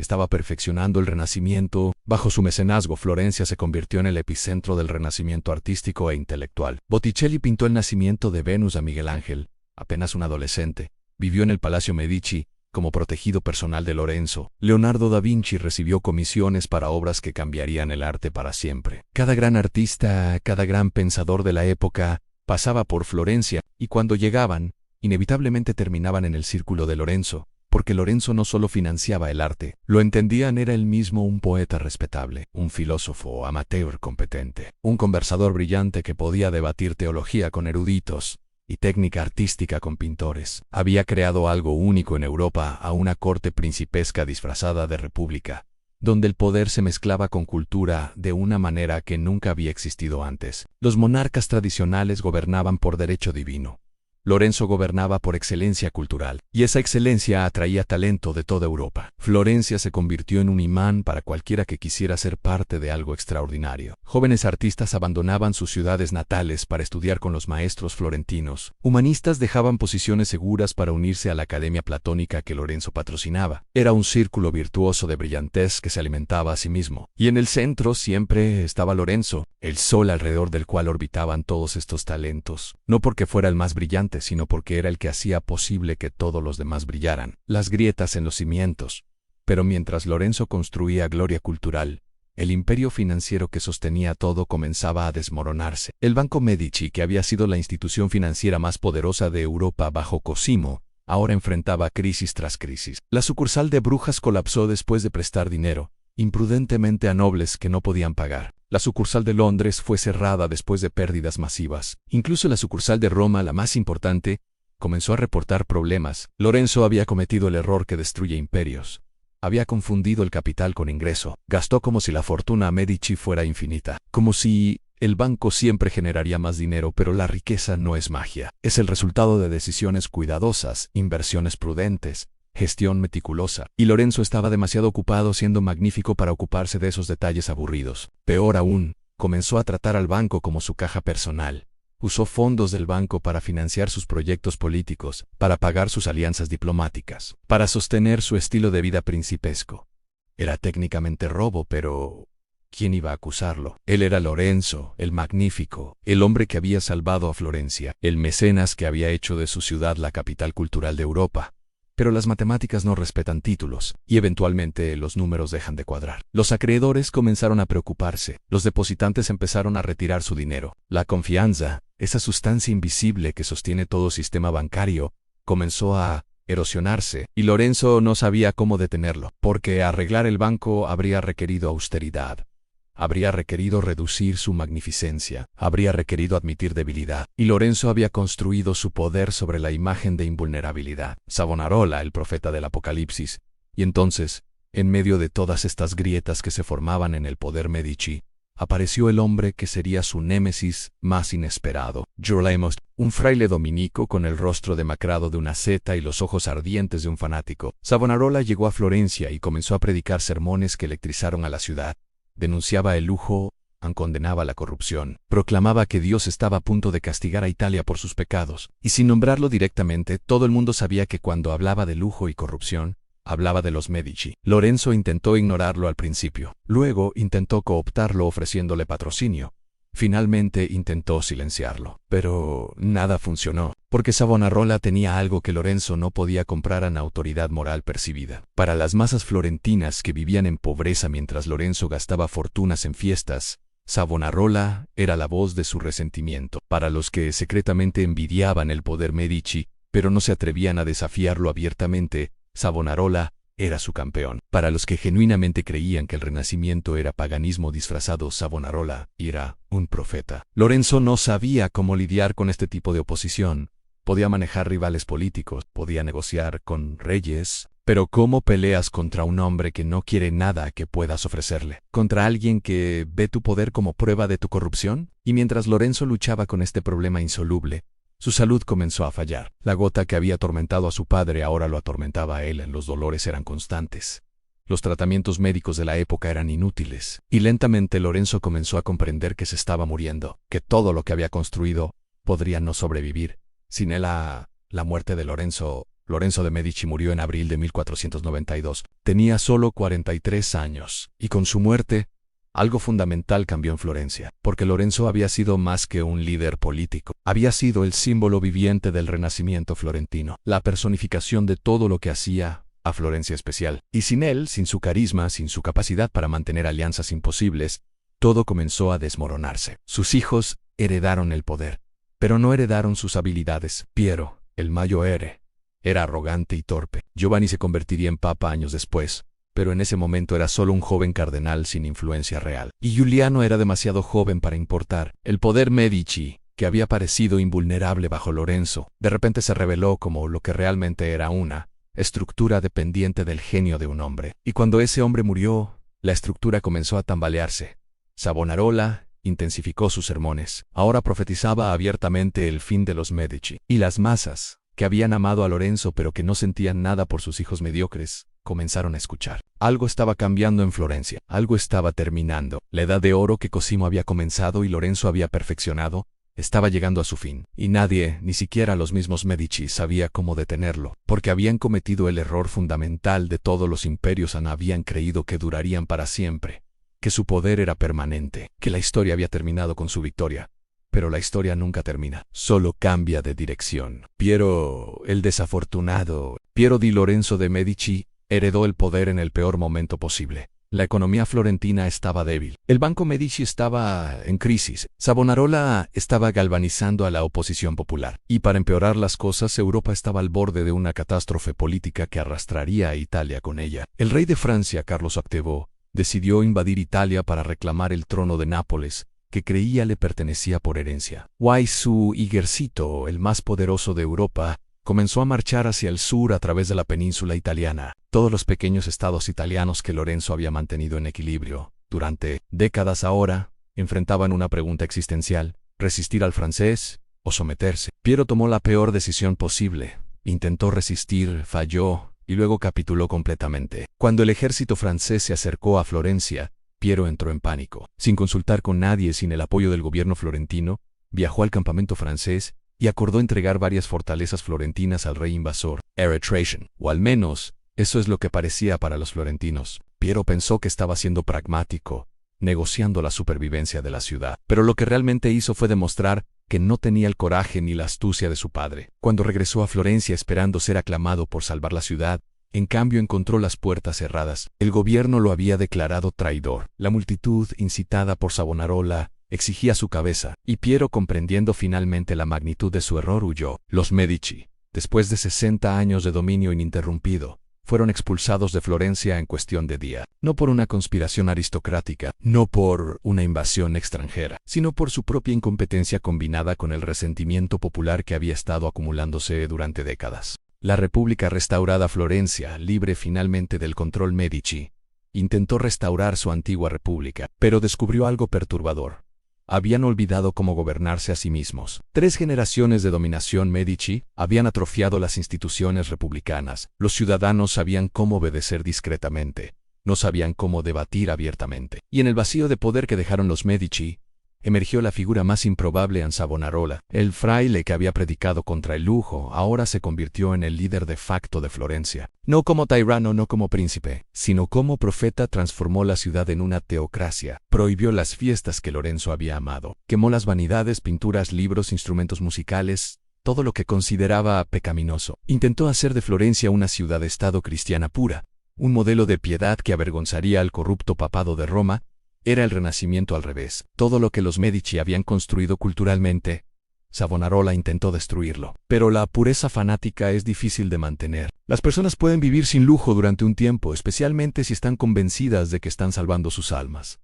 estaba perfeccionando el Renacimiento. Bajo su mecenazgo, Florencia se convirtió en el epicentro del Renacimiento artístico e intelectual. Botticelli pintó el nacimiento de Venus a Miguel Ángel, apenas un adolescente. Vivió en el Palacio Medici, como protegido personal de Lorenzo. Leonardo da Vinci recibió comisiones para obras que cambiarían el arte para siempre. Cada gran artista, cada gran pensador de la época, pasaba por Florencia, y cuando llegaban, inevitablemente terminaban en el círculo de Lorenzo, porque Lorenzo no solo financiaba el arte, lo entendían, era él mismo un poeta respetable, un filósofo amateur competente, un conversador brillante que podía debatir teología con eruditos y técnica artística con pintores. Había creado algo único en Europa, a una corte principesca disfrazada de república, donde el poder se mezclaba con cultura de una manera que nunca había existido antes. Los monarcas tradicionales gobernaban por derecho divino. Lorenzo gobernaba por excelencia cultural, y esa excelencia atraía talento de toda Europa. Florencia se convirtió en un imán para cualquiera que quisiera ser parte de algo extraordinario. Jóvenes artistas abandonaban sus ciudades natales para estudiar con los maestros florentinos. Humanistas dejaban posiciones seguras para unirse a la academia platónica que Lorenzo patrocinaba. Era un círculo virtuoso de brillantez que se alimentaba a sí mismo. Y en el centro siempre estaba Lorenzo, el sol alrededor del cual orbitaban todos estos talentos. No porque fuera el más brillante, sino porque era el que hacía posible que todos los demás brillaran. Las grietas en los cimientos. Pero mientras Lorenzo construía gloria cultural, el imperio financiero que sostenía todo comenzaba a desmoronarse. El Banco Medici, que había sido la institución financiera más poderosa de Europa bajo Cosimo, ahora enfrentaba crisis tras crisis. La sucursal de Brujas colapsó después de prestar dinero, imprudentemente, a nobles que no podían pagar. La sucursal de Londres fue cerrada después de pérdidas masivas. Incluso la sucursal de Roma, la más importante, comenzó a reportar problemas. Lorenzo había cometido el error que destruye imperios. Había confundido el capital con ingreso. Gastó como si la fortuna Medici fuera infinita. Como si el banco siempre generaría más dinero, pero la riqueza no es magia. Es el resultado de decisiones cuidadosas, inversiones prudentes, gestión meticulosa, y Lorenzo estaba demasiado ocupado siendo magnífico para ocuparse de esos detalles aburridos. Peor aún, comenzó a tratar al banco como su caja personal. Usó fondos del banco para financiar sus proyectos políticos, para pagar sus alianzas diplomáticas, para sostener su estilo de vida principesco. Era técnicamente robo, pero ¿quién iba a acusarlo? Él era Lorenzo, el magnífico, el hombre que había salvado a Florencia, el mecenas que había hecho de su ciudad la capital cultural de Europa. Pero las matemáticas no respetan títulos, y eventualmente los números dejan de cuadrar. Los acreedores comenzaron a preocuparse, los depositantes empezaron a retirar su dinero. La confianza, esa sustancia invisible que sostiene todo sistema bancario, comenzó a erosionarse, y Lorenzo no sabía cómo detenerlo, porque arreglar el banco habría requerido austeridad. Habría requerido reducir su magnificencia, habría requerido admitir debilidad, y Lorenzo había construido su poder sobre la imagen de invulnerabilidad. Savonarola, el profeta del Apocalipsis. Y entonces, en medio de todas estas grietas que se formaban en el poder Medici, apareció el hombre que sería su némesis más inesperado. Girolamo, un fraile dominico con el rostro demacrado de una asceta y los ojos ardientes de un fanático. Savonarola llegó a Florencia y comenzó a predicar sermones que electrizaron a la ciudad. Denunciaba el lujo, condenaba la corrupción, proclamaba que Dios estaba a punto de castigar a Italia por sus pecados, y sin nombrarlo directamente, todo el mundo sabía que cuando hablaba de lujo y corrupción, hablaba de los Medici. Lorenzo intentó ignorarlo al principio, luego intentó cooptarlo ofreciéndole patrocinio. Finalmente intentó silenciarlo, pero nada funcionó, porque Savonarola tenía algo que Lorenzo no podía comprar en autoridad moral percibida. Para las masas florentinas que vivían en pobreza mientras Lorenzo gastaba fortunas en fiestas, Savonarola era la voz de su resentimiento. Para los que secretamente envidiaban el poder Medici, pero no se atrevían a desafiarlo abiertamente, Savonarola era su campeón. Para los que genuinamente creían que el Renacimiento era paganismo disfrazado, Savonarola era un profeta. Lorenzo no sabía cómo lidiar con este tipo de oposición. Podía manejar rivales políticos, podía negociar con reyes, Pero ¿cómo peleas contra un hombre que no quiere nada que puedas ofrecerle? ¿Contra alguien que ve tu poder como prueba de tu corrupción? Y mientras Lorenzo luchaba con este problema insoluble, su salud comenzó a fallar. La gota que había atormentado a su padre ahora lo atormentaba a él. Los dolores eran constantes. Los tratamientos médicos de la época eran inútiles. Y lentamente Lorenzo comenzó a comprender que se estaba muriendo, que todo lo que había construido podría no sobrevivir. Sin él, la muerte de Lorenzo de Medici murió en abril de 1492. Tenía solo 43 años. Y con su muerte, algo fundamental cambió en Florencia, porque Lorenzo había sido más que un líder político. Había sido el símbolo viviente del Renacimiento florentino, la personificación de todo lo que hacía a Florencia especial. Y sin él, sin su carisma, sin su capacidad para mantener alianzas imposibles, todo comenzó a desmoronarse. Sus hijos heredaron el poder, pero no heredaron sus habilidades. Piero, el mayor, era arrogante y torpe. Giovanni se convertiría en papa años después, pero en ese momento era solo un joven cardenal sin influencia real. Y Giuliano era demasiado joven para importar. El poder Medici, que había parecido invulnerable bajo Lorenzo, de repente se reveló como lo que realmente era: una estructura dependiente del genio de un hombre. Y cuando ese hombre murió, la estructura comenzó a tambalearse. Savonarola intensificó sus sermones. Ahora profetizaba abiertamente el fin de los Medici. Y las masas, que habían amado a Lorenzo pero que no sentían nada por sus hijos mediocres, comenzaron a escuchar. Algo estaba cambiando en Florencia. Algo estaba terminando. La edad de oro que Cosimo había comenzado y Lorenzo había perfeccionado, estaba llegando a su fin, y nadie, ni siquiera los mismos Medici, sabía cómo detenerlo, porque habían cometido el error fundamental de todos los imperios. Habían creído que durarían para siempre, que su poder era permanente, que la historia había terminado con su victoria. Pero la historia nunca termina, solo cambia de dirección. Piero, el desafortunado, Piero di Lorenzo de Medici, heredó el poder en el peor momento posible. La economía florentina estaba débil. El Banco Medici estaba en crisis. Savonarola estaba galvanizando a la oposición popular. Y para empeorar las cosas, Europa estaba al borde de una catástrofe política que arrastraría a Italia con ella. El rey de Francia, Carlos VIII, decidió invadir Italia para reclamar el trono de Nápoles, que creía le pertenecía por herencia. Su ejército, el más poderoso de Europa, comenzó a marchar hacia el sur a través de la península italiana. Todos los pequeños estados italianos que Lorenzo había mantenido en equilibrio durante décadas ahora enfrentaban una pregunta existencial: resistir al francés o someterse. Piero tomó la peor decisión posible. Intentó resistir, falló y luego capituló completamente. Cuando el ejército francés se acercó a Florencia, Piero entró en pánico. Sin consultar con nadie, sin el apoyo del gobierno florentino, viajó al campamento francés y acordó entregar varias fortalezas florentinas al rey invasor, Trajan. O al menos, eso es lo que parecía para los florentinos. Piero pensó que estaba siendo pragmático, negociando la supervivencia de la ciudad. Pero lo que realmente hizo fue demostrar que no tenía el coraje ni la astucia de su padre. Cuando regresó a Florencia esperando ser aclamado por salvar la ciudad, en cambio encontró las puertas cerradas. El gobierno lo había declarado traidor. La multitud, incitada por Savonarola, exigía su cabeza, y Piero, comprendiendo finalmente la magnitud de su error, huyó. Los Medici, después de 60 años de dominio ininterrumpido, fueron expulsados de Florencia en cuestión de día, no por una conspiración aristocrática, no por una invasión extranjera, sino por su propia incompetencia combinada con el resentimiento popular que había estado acumulándose durante décadas. La República restaurada Florencia, libre finalmente del control Medici, intentó restaurar su antigua república, pero descubrió algo perturbador. Habían olvidado cómo gobernarse a sí mismos. 3 generaciones de dominación Medici habían atrofiado las instituciones republicanas. Los ciudadanos sabían cómo obedecer discretamente, no sabían cómo debatir abiertamente. Y en el vacío de poder que dejaron los Medici, emergió la figura más improbable en Savonarola. El fraile que había predicado contra el lujo ahora se convirtió en el líder de facto de Florencia. No como tirano, no como príncipe, sino como profeta. Transformó la ciudad en una teocracia. Prohibió las fiestas que Lorenzo había amado. Quemó las vanidades, pinturas, libros, instrumentos musicales, todo lo que consideraba pecaminoso. Intentó hacer de Florencia una ciudad-estado cristiana pura, un modelo de piedad que avergonzaría al corrupto papado de Roma. Era el Renacimiento al revés. Todo lo que los Medici habían construido culturalmente, Savonarola intentó destruirlo. Pero la pureza fanática es difícil de mantener. Las personas pueden vivir sin lujo durante un tiempo, especialmente si están convencidas de que están salvando sus almas.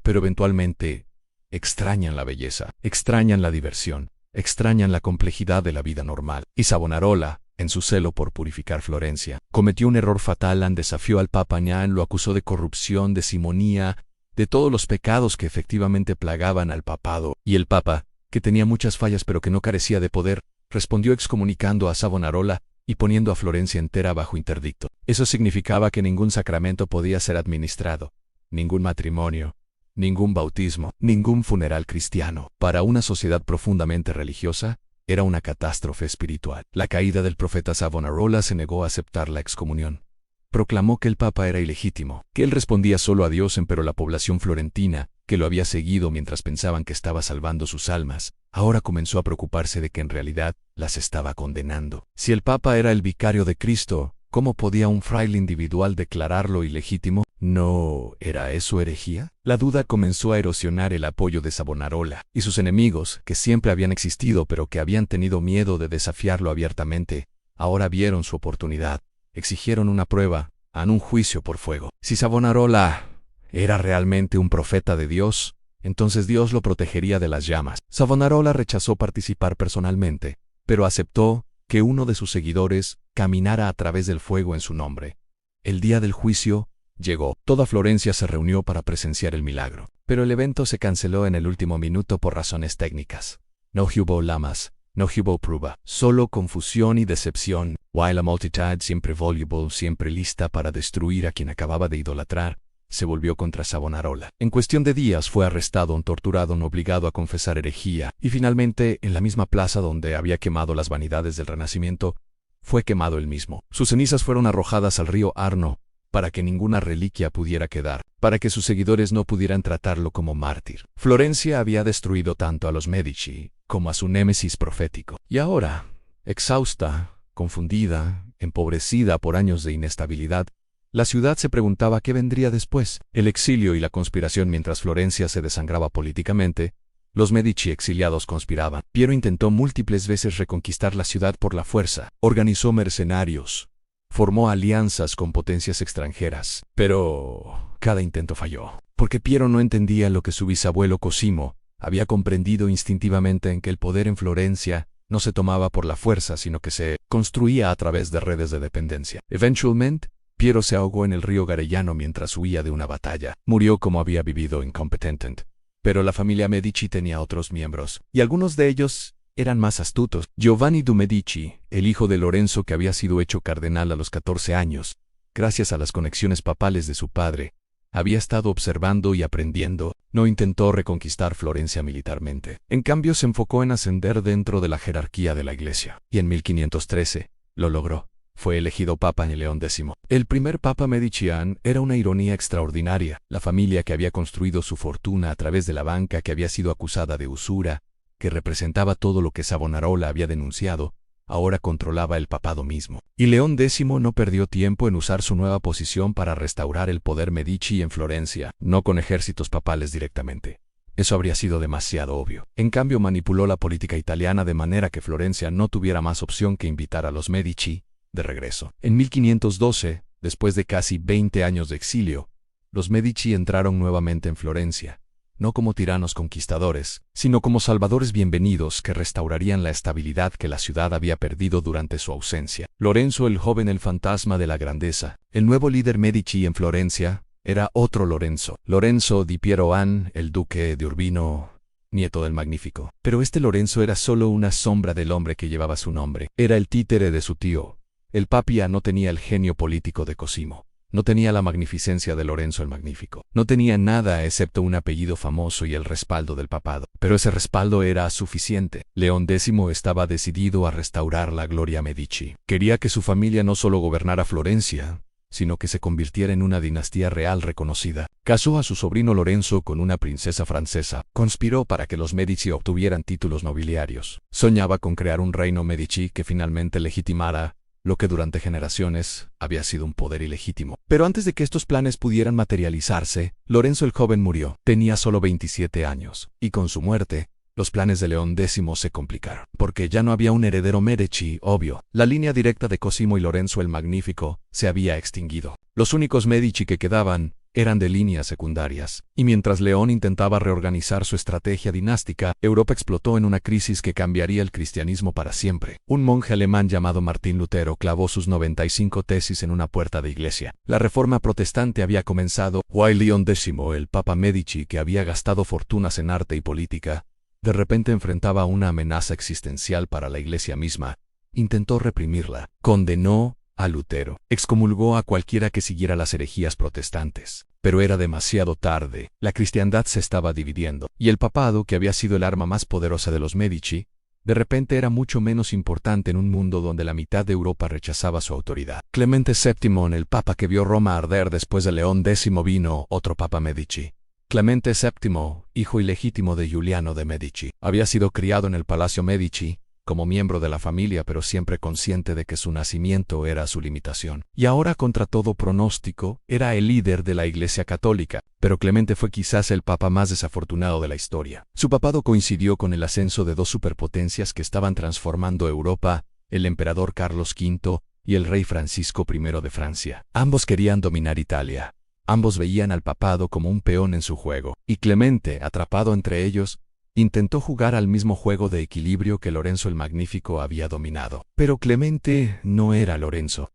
Pero eventualmente, extrañan la belleza, extrañan la diversión, extrañan la complejidad de la vida normal. Y Savonarola, En su celo por purificar Florencia, cometió un error fatal. Desafió al Papa Ñan, lo acusó de corrupción, de simonía, de todos los pecados que efectivamente plagaban al papado, y el Papa, que tenía muchas fallas pero que no carecía de poder, respondió excomunicando a Savonarola y poniendo a Florencia entera bajo interdicto. Eso significaba que ningún sacramento podía ser administrado, ningún matrimonio, ningún bautismo, ningún funeral cristiano. Para una sociedad profundamente religiosa, era una catástrofe espiritual. La caída del profeta Savonarola se negó a aceptar la excomunión. Proclamó que el Papa era ilegítimo, que él respondía solo a Dios, pero la población florentina, que lo había seguido mientras pensaban que estaba salvando sus almas, ahora comenzó a preocuparse de que en realidad las estaba condenando. Si el Papa era el vicario de Cristo, ¿cómo podía un fraile individual declararlo ilegítimo? ¿No era eso herejía? La duda comenzó a erosionar el apoyo de Savonarola, y sus enemigos, que siempre habían existido pero que habían tenido miedo de desafiarlo abiertamente, ahora vieron su oportunidad. Exigieron una prueba, un juicio por fuego. Si Savonarola era realmente un profeta de Dios, entonces Dios lo protegería de las llamas. Savonarola rechazó participar personalmente, pero aceptó que uno de sus seguidores caminara a través del fuego en su nombre. El día del juicio llegó. Toda Florencia se reunió para presenciar el milagro, pero el evento se canceló en el último minuto por razones técnicas. No hubo llamas, no hubo prueba, solo confusión y decepción. While la multitud, siempre voluble, siempre lista para destruir a quien acababa de idolatrar, se volvió contra Savonarola. En cuestión de días fue arrestado, torturado, obligado a confesar herejía, y finalmente, en la misma plaza donde había quemado las vanidades del Renacimiento, fue quemado él mismo. Sus cenizas fueron arrojadas al río Arno, para que ninguna reliquia pudiera quedar, para que sus seguidores no pudieran tratarlo como mártir. Florencia había destruido tanto a los Medici como a su némesis profético. Y ahora, exhausta, confundida, empobrecida por años de inestabilidad, la ciudad se preguntaba qué vendría después. El exilio y la conspiración. Mientras Florencia se desangraba políticamente, los Medici exiliados conspiraban. Piero intentó múltiples veces reconquistar la ciudad por la fuerza, organizó mercenarios, formó alianzas con potencias extranjeras, pero cada intento falló, porque Piero no entendía lo que su bisabuelo Cosimo había comprendido instintivamente, en que el poder en Florencia no se tomaba por la fuerza, sino que se construía a través de redes de dependencia. Eventualmente, Piero se ahogó en el río Garellano mientras huía de una batalla. Murió como había vivido, incompetente. Pero la familia Medici tenía otros miembros, y algunos de ellos eran más astutos. Giovanni de' Medici, el hijo de Lorenzo, que había sido hecho cardenal a los 14 años, gracias a las conexiones papales de su padre, había estado observando y aprendiendo. No intentó reconquistar Florencia militarmente. En cambio, se enfocó en ascender dentro de la jerarquía de la Iglesia. Y en 1513, lo logró. Fue elegido Papa en León X. El primer Papa Medicián era una ironía extraordinaria. La familia que había construido su fortuna a través de la banca, que había sido acusada de usura, que representaba todo lo que Savonarola había denunciado, ahora controlaba el papado mismo. Y León X no perdió tiempo en usar su nueva posición para restaurar el poder Medici en Florencia, no con ejércitos papales directamente. Eso habría sido demasiado obvio. En cambio, manipuló la política italiana de manera que Florencia no tuviera más opción que invitar a los Medici de regreso. En 1512, después de casi 20 años de exilio, los Medici entraron nuevamente en Florencia, no como tiranos conquistadores, sino como salvadores bienvenidos que restaurarían la estabilidad que la ciudad había perdido durante su ausencia. Lorenzo el joven, el fantasma de la grandeza, el nuevo líder Medici en Florencia, era otro Lorenzo. Lorenzo di Pieroan, el duque de Urbino, nieto del Magnífico. Pero este Lorenzo era solo una sombra del hombre que llevaba su nombre. Era el títere de su tío. El Papia no tenía el genio político de Cosimo. No tenía la magnificencia de Lorenzo el Magnífico. No tenía nada excepto un apellido famoso y el respaldo del papado. Pero ese respaldo era suficiente. León X estaba decidido a restaurar la gloria Medici. Quería que su familia no solo gobernara Florencia, sino que se convirtiera en una dinastía real reconocida. Casó a su sobrino Lorenzo con una princesa francesa. Conspiró para que los Medici obtuvieran títulos nobiliarios. Soñaba con crear un reino Medici que finalmente legitimara lo que durante generaciones había sido un poder ilegítimo. Pero antes de que estos planes pudieran materializarse, Lorenzo el joven murió. Tenía solo 27 años, y con su muerte, los planes de León X se complicaron, porque ya no había un heredero Medici, obvio. La línea directa de Cosimo y Lorenzo el Magnífico se había extinguido. Los únicos Medici que quedaban eran de líneas secundarias. Y mientras León intentaba reorganizar su estrategia dinástica, Europa explotó en una crisis que cambiaría el cristianismo para siempre. Un monje alemán llamado Martín Lutero clavó sus 95 tesis en una puerta de iglesia. La reforma protestante había comenzado, y León X, el Papa Medici que había gastado fortunas en arte y política, de repente enfrentaba una amenaza existencial para la iglesia misma. Intentó reprimirla, condenó a Lutero, excomulgó a cualquiera que siguiera las herejías protestantes. Pero era demasiado tarde, la cristiandad se estaba dividiendo, y el papado, que había sido el arma más poderosa de los Medici, de repente era mucho menos importante en un mundo donde la mitad de Europa rechazaba su autoridad. Clemente VII, el papa que vio Roma arder después de León X, vino otro papa Medici. Clemente VII, hijo ilegítimo de Giuliano de Medici, había sido criado en el Palacio Medici, como miembro de la familia, pero siempre consciente de que su nacimiento era su limitación. Y ahora, contra todo pronóstico, era el líder de la Iglesia Católica. Pero Clemente fue quizás el papa más desafortunado de la historia. Su papado coincidió con el ascenso de dos superpotencias que estaban transformando Europa, el emperador Carlos V y el rey Francisco I de Francia. Ambos querían dominar Italia. Ambos veían al papado como un peón en su juego. Y Clemente, atrapado entre ellos, intentó jugar al mismo juego de equilibrio que Lorenzo el Magnífico había dominado. Pero Clemente no era Lorenzo.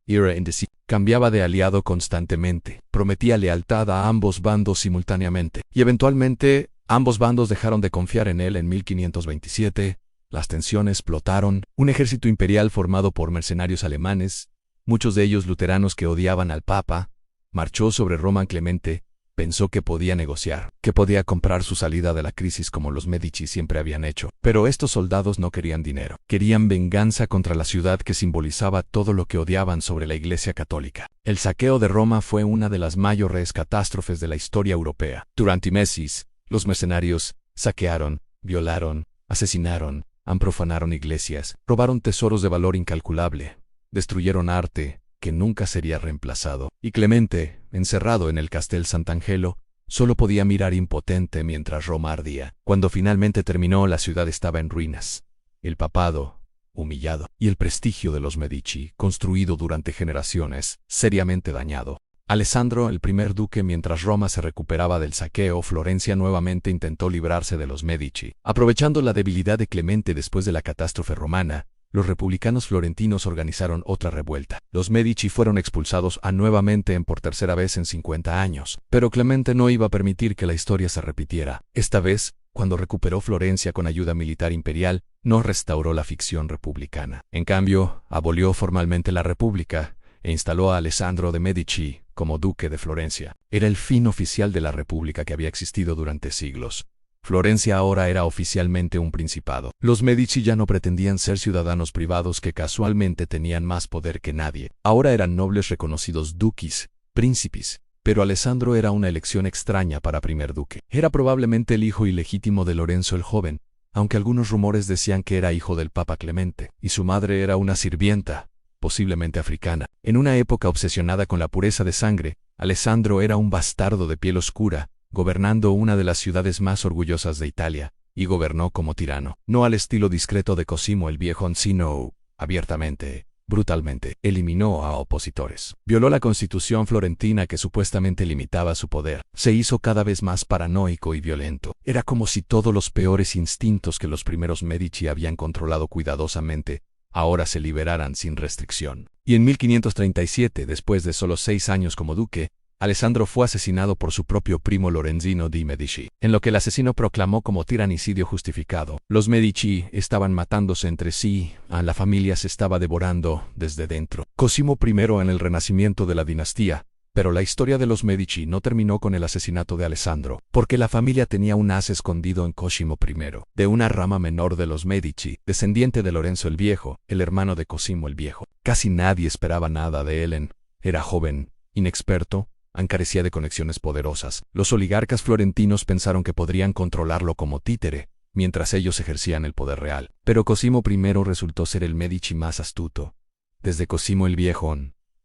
Cambiaba de aliado constantemente, prometía lealtad a ambos bandos simultáneamente, y eventualmente ambos bandos dejaron de confiar en él en 1527, las tensiones explotaron, un ejército imperial formado por mercenarios alemanes, muchos de ellos luteranos que odiaban al Papa, marchó sobre Roma. Clemente pensó que podía negociar, que podía comprar su salida de la crisis como los Medici siempre habían hecho. Pero estos soldados no querían dinero. Querían venganza contra la ciudad que simbolizaba todo lo que odiaban sobre la Iglesia Católica. El saqueo de Roma fue una de las mayores catástrofes de la historia europea. Durante meses, los mercenarios saquearon, violaron, asesinaron, profanaron iglesias, robaron tesoros de valor incalculable, destruyeron arte que nunca sería reemplazado, y Clemente, encerrado en el Castel Sant'Angelo, solo podía mirar impotente mientras Roma ardía. Cuando finalmente terminó, la ciudad estaba en ruinas. El papado, humillado, y el prestigio de los Medici, construido durante generaciones, seriamente dañado. Alessandro, el primer duque, mientras Roma se recuperaba del saqueo, Florencia nuevamente intentó librarse de los Medici. Aprovechando la debilidad de Clemente después de la catástrofe romana, los republicanos florentinos organizaron otra revuelta. Los Medici fueron expulsados nuevamente por tercera vez en 50 años, pero Clemente no iba a permitir que la historia se repitiera. Esta vez, cuando recuperó Florencia con ayuda militar imperial, no restauró la ficción republicana. En cambio, abolió formalmente la república e instaló a Alessandro de Medici como duque de Florencia. Era el fin oficial de la república que había existido durante siglos. Florencia ahora era oficialmente un principado. Los Medici ya no pretendían ser ciudadanos privados que casualmente tenían más poder que nadie. Ahora eran nobles reconocidos duquis, príncipes. Pero Alessandro era una elección extraña para primer duque. Era probablemente el hijo ilegítimo de Lorenzo el Joven, aunque algunos rumores decían que era hijo del Papa Clemente, y su madre era una sirvienta, posiblemente africana. En una época obsesionada con la pureza de sangre, Alessandro era un bastardo de piel oscura, gobernando una de las ciudades más orgullosas de Italia, y gobernó como tirano, no al estilo discreto de Cosimo el Viejo, sino abiertamente, brutalmente. Eliminó a opositores. Violó la constitución florentina que supuestamente limitaba su poder. Se hizo cada vez más paranoico y violento. Era como si todos los peores instintos que los primeros Medici habían controlado cuidadosamente, ahora se liberaran sin restricción. Y en 1537, después de solo 6 años como duque, Alessandro fue asesinado por su propio primo Lorenzino di Medici, en lo que el asesino proclamó como tiranicidio justificado. Los Medici estaban matándose entre sí, la familia se estaba devorando desde dentro. Cosimo I en el renacimiento de la dinastía, pero la historia de los Medici no terminó con el asesinato de Alessandro, porque la familia tenía un as escondido en Cosimo I, de una rama menor de los Medici, descendiente de Lorenzo el Viejo, el hermano de Cosimo el Viejo. Casi nadie esperaba nada de él. Era joven, inexperto, carecía de conexiones poderosas. Los oligarcas florentinos pensaron que podrían controlarlo como títere, mientras ellos ejercían el poder real. Pero Cosimo I resultó ser el Medici más astuto. Desde Cosimo el Viejo,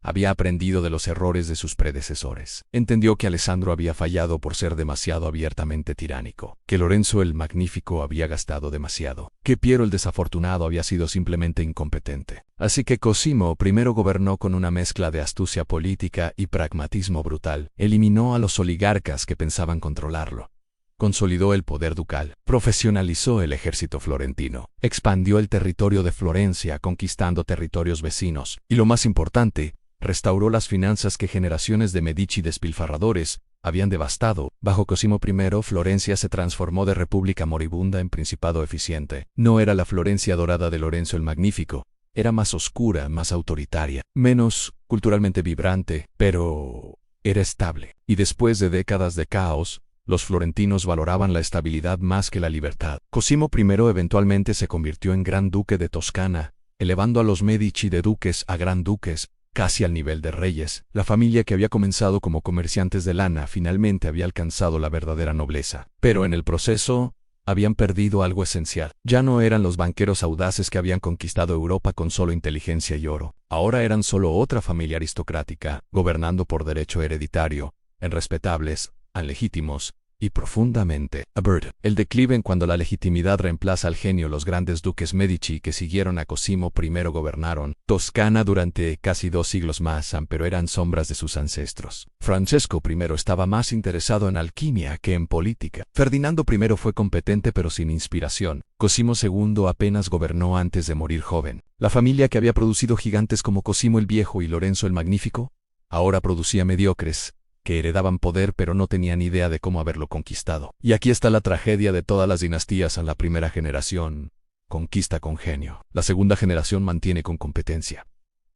Había aprendido de los errores de sus predecesores. Entendió que Alessandro había fallado por ser demasiado abiertamente tiránico, que Lorenzo el Magnífico había gastado demasiado, que Piero el Desafortunado había sido simplemente incompetente. Así que Cosimo primero gobernó con una mezcla de astucia política y pragmatismo brutal. Eliminó a los oligarcas que pensaban controlarlo. Consolidó el poder ducal, profesionalizó el ejército florentino, expandió el territorio de Florencia conquistando territorios vecinos, y lo más importante, restauró las finanzas que generaciones de Medici despilfarradores habían devastado. Bajo Cosimo I, Florencia se transformó de república moribunda en principado eficiente. No era la Florencia dorada de Lorenzo el Magnífico, era más oscura, más autoritaria, menos culturalmente vibrante, pero era estable. Y después de décadas de caos, los florentinos valoraban la estabilidad más que la libertad. Cosimo I eventualmente se convirtió en Gran Duque de Toscana, elevando a los Medici de duques a gran duques, casi al nivel de reyes. La familia que había comenzado como comerciantes de lana finalmente había alcanzado la verdadera nobleza. Pero en el proceso, habían perdido algo esencial. Ya no eran los banqueros audaces que habían conquistado Europa con solo inteligencia y oro. Ahora eran solo otra familia aristocrática, gobernando por derecho hereditario, irrespetables, legítimos y profundamente aburridos. El declive en cuando la legitimidad reemplaza al genio. Los grandes duques Medici que siguieron a Cosimo I gobernaron Toscana durante casi 2 siglos más, pero eran sombras de sus ancestros. Francesco I estaba más interesado en alquimia que en política. Ferdinando I fue competente pero sin inspiración. Cosimo II apenas gobernó antes de morir joven. La familia que había producido gigantes como Cosimo el Viejo y Lorenzo el Magnífico, ahora producía mediocres, que heredaban poder pero no tenían idea de cómo haberlo conquistado. Y aquí está la tragedia de todas las dinastías. En la primera generación, conquista con genio. La segunda generación mantiene con competencia.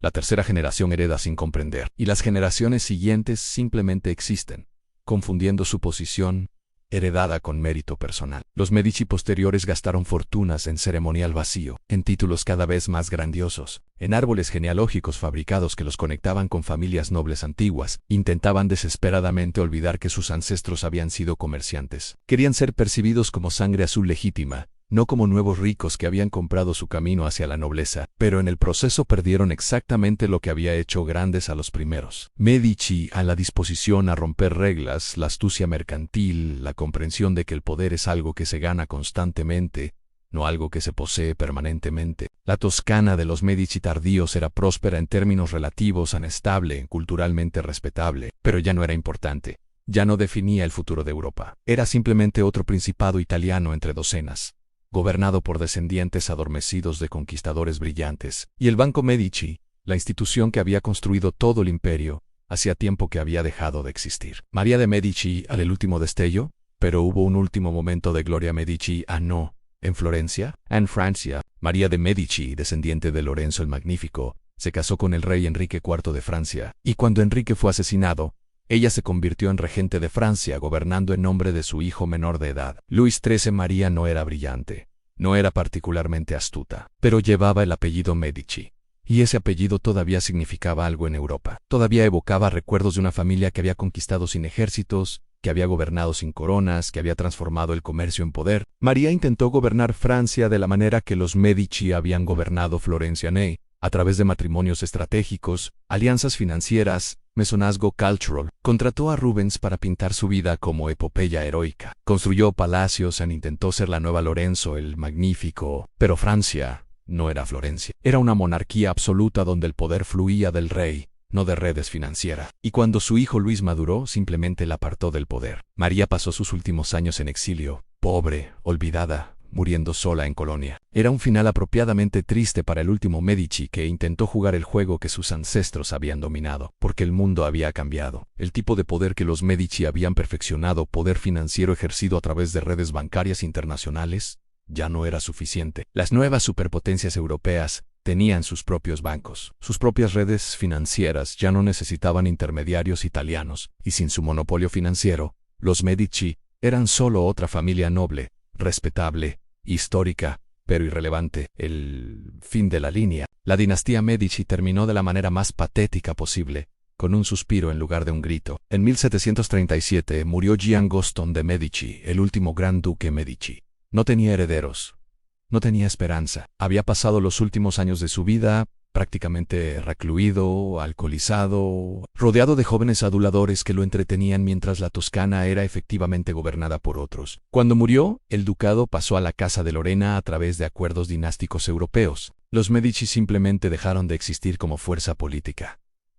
La tercera generación hereda sin comprender. Y las generaciones siguientes simplemente existen, confundiendo su posición heredada con mérito personal. Los Medici posteriores gastaron fortunas en ceremonial vacío, en títulos cada vez más grandiosos, en árboles genealógicos fabricados que los conectaban con familias nobles antiguas. Intentaban desesperadamente olvidar que sus ancestros habían sido comerciantes. Querían ser percibidos como sangre azul legítima, no como nuevos ricos que habían comprado su camino hacia la nobleza, pero en el proceso perdieron exactamente lo que había hecho grandes a los primeros. Medici, a la disposición a romper reglas, la astucia mercantil, la comprensión de que el poder es algo que se gana constantemente, no algo que se posee permanentemente. La Toscana de los Medici tardíos era próspera en términos relativos, inestable, culturalmente respetable, pero ya no era importante. Ya no definía el futuro de Europa. Era simplemente otro principado italiano entre docenas, gobernado por descendientes adormecidos de conquistadores brillantes. Y el Banco Medici, la institución que había construido todo el imperio, hacía tiempo que había dejado de existir. María de Medici, el último destello, pero hubo un último momento de gloria Medici, no, en Florencia. En Francia, María de Medici, descendiente de Lorenzo el Magnífico, se casó con el rey Enrique IV de Francia, y cuando Enrique fue asesinado, ella se convirtió en regente de Francia, gobernando en nombre de su hijo menor de edad. Luis XIII. María no era brillante, no era particularmente astuta, pero llevaba el apellido Medici. Y ese apellido todavía significaba algo en Europa. Todavía evocaba recuerdos de una familia que había conquistado sin ejércitos, que había gobernado sin coronas, que había transformado el comercio en poder. María intentó gobernar Francia de la manera que los Medici habían gobernado Florencia, a través de matrimonios estratégicos, alianzas financieras, mecenazgo cultural. Contrató a Rubens para pintar su vida como epopeya heroica. Construyó palacios e intentó ser la nueva Lorenzo el Magnífico. Pero Francia no era Florencia. Era una monarquía absoluta donde el poder fluía del rey, no de redes financieras. Y cuando su hijo Luis maduró, simplemente la apartó del poder. María pasó sus últimos años en exilio, pobre, olvidada, muriendo sola en Colonia. Era un final apropiadamente triste para el último Medici que intentó jugar el juego que sus ancestros habían dominado, porque el mundo había cambiado. El tipo de poder que los Medici habían perfeccionado, poder financiero ejercido a través de redes bancarias internacionales, ya no era suficiente. Las nuevas superpotencias europeas tenían sus propios bancos, sus propias redes financieras, ya no necesitaban intermediarios italianos, y sin su monopolio financiero, los Medici eran solo otra familia noble, respetable, histórica, pero irrelevante. El fin de la línea. La dinastía Medici terminó de la manera más patética posible, con un suspiro en lugar de un grito. En 1737 murió Gian Goston de Medici, el último gran duque Medici. No tenía herederos. No tenía esperanza. Había pasado los últimos años de su vida prácticamente recluido, alcoholizado, rodeado de jóvenes aduladores que lo entretenían mientras la Toscana era efectivamente gobernada por otros. Cuando murió, el ducado pasó a la Casa de Lorena a través de acuerdos dinásticos europeos. Los Medici simplemente dejaron de existir como fuerza política.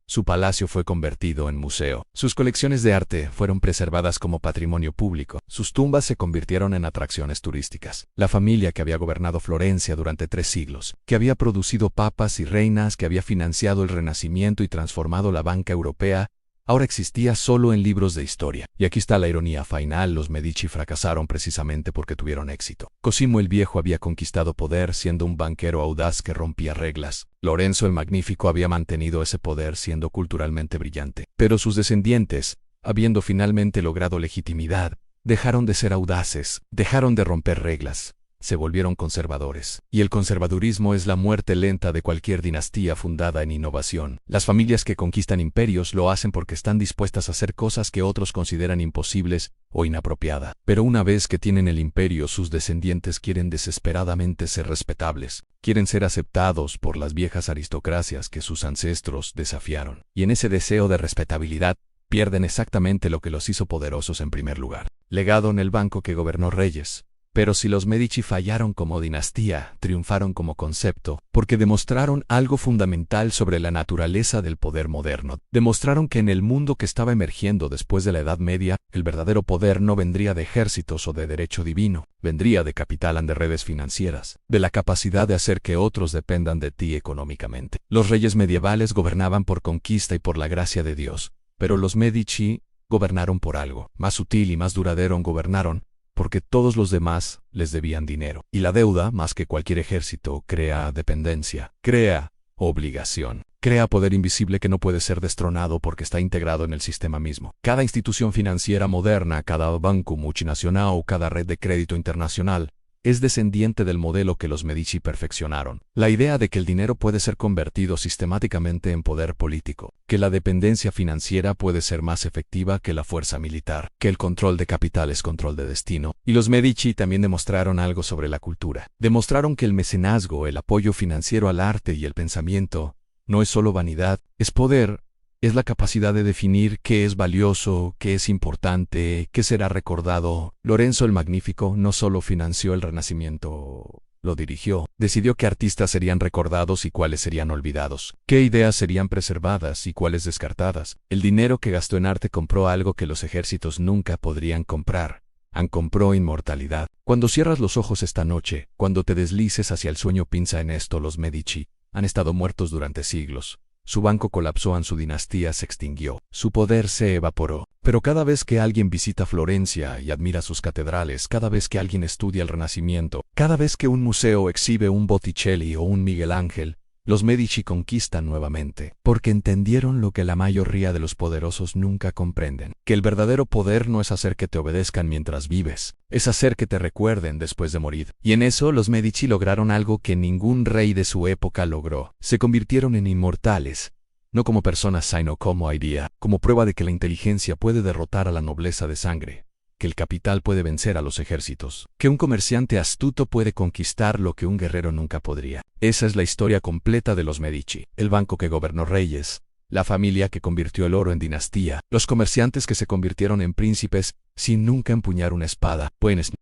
Su palacio fue convertido en museo. Sus colecciones de arte fueron preservadas como patrimonio público. Sus tumbas se convirtieron en atracciones turísticas. La familia que había gobernado Florencia durante 3 siglos, que había producido papas y reinas, que había financiado el Renacimiento y transformado la banca europea, ahora existía solo en libros de historia. Y aquí está la ironía final: los Medici fracasaron precisamente porque tuvieron éxito. Cosimo el Viejo había conquistado poder siendo un banquero audaz que rompía reglas. Lorenzo el Magnífico había mantenido ese poder siendo culturalmente brillante. Pero sus descendientes, habiendo finalmente logrado legitimidad, dejaron de ser audaces, dejaron de romper reglas. Se volvieron conservadores. Y el conservadurismo es la muerte lenta de cualquier dinastía fundada en innovación. Las familias que conquistan imperios lo hacen porque están dispuestas a hacer cosas que otros consideran imposibles o inapropiadas. Pero una vez que tienen el imperio, sus descendientes quieren desesperadamente ser respetables. Quieren ser aceptados por las viejas aristocracias que sus ancestros desafiaron. Y en ese deseo de respetabilidad, pierden exactamente lo que los hizo poderosos en primer lugar: legado en el banco que gobernó reyes. Pero si los Medici fallaron como dinastía, triunfaron como concepto, porque demostraron algo fundamental sobre la naturaleza del poder moderno. Demostraron que en el mundo que estaba emergiendo después de la Edad Media, el verdadero poder no vendría de ejércitos o de derecho divino, vendría de capital y de redes financieras, de la capacidad de hacer que otros dependan de ti económicamente. Los reyes medievales gobernaban por conquista y por la gracia de Dios, pero los Medici gobernaron por algo más sutil y más duradero. Gobernaron porque todos los demás les debían dinero. Y la deuda, más que cualquier ejército, crea dependencia, crea obligación, crea poder invisible que no puede ser destronado porque está integrado en el sistema mismo. Cada institución financiera moderna, cada banco multinacional o cada red de crédito internacional es descendiente del modelo que los Medici perfeccionaron. La idea de que el dinero puede ser convertido sistemáticamente en poder político, que la dependencia financiera puede ser más efectiva que la fuerza militar, que el control de capital es control de destino. Y los Medici también demostraron algo sobre la cultura. Demostraron que el mecenazgo, el apoyo financiero al arte y el pensamiento, no es solo vanidad, es poder. Es la capacidad de definir qué es valioso, qué es importante, qué será recordado. Lorenzo el Magnífico no solo financió el Renacimiento, lo dirigió. Decidió qué artistas serían recordados y cuáles serían olvidados, qué ideas serían preservadas y cuáles descartadas. El dinero que gastó en arte compró algo que los ejércitos nunca podrían comprar. Compró inmortalidad. Cuando cierras los ojos esta noche, cuando te deslices hacia el sueño, piensa en esto: los Medici han estado muertos durante siglos. Su banco colapsó, su dinastía se extinguió, su poder se evaporó. Pero cada vez que alguien visita Florencia y admira sus catedrales, cada vez que alguien estudia el Renacimiento, cada vez que un museo exhibe un Botticelli o un Miguel Ángel, los Medici conquistan nuevamente, porque entendieron lo que la mayoría de los poderosos nunca comprenden: que el verdadero poder no es hacer que te obedezcan mientras vives, es hacer que te recuerden después de morir. Y en eso los Medici lograron algo que ningún rey de su época logró: se convirtieron en inmortales, no como personas, sino como idea, como prueba de que la inteligencia puede derrotar a la nobleza de sangre, que el capital puede vencer a los ejércitos, que un comerciante astuto puede conquistar lo que un guerrero nunca podría. Esa es la historia completa de los Medici: el banco que gobernó reyes, la familia que convirtió el oro en dinastía, los comerciantes que se convirtieron en príncipes sin nunca empuñar una espada. Buenas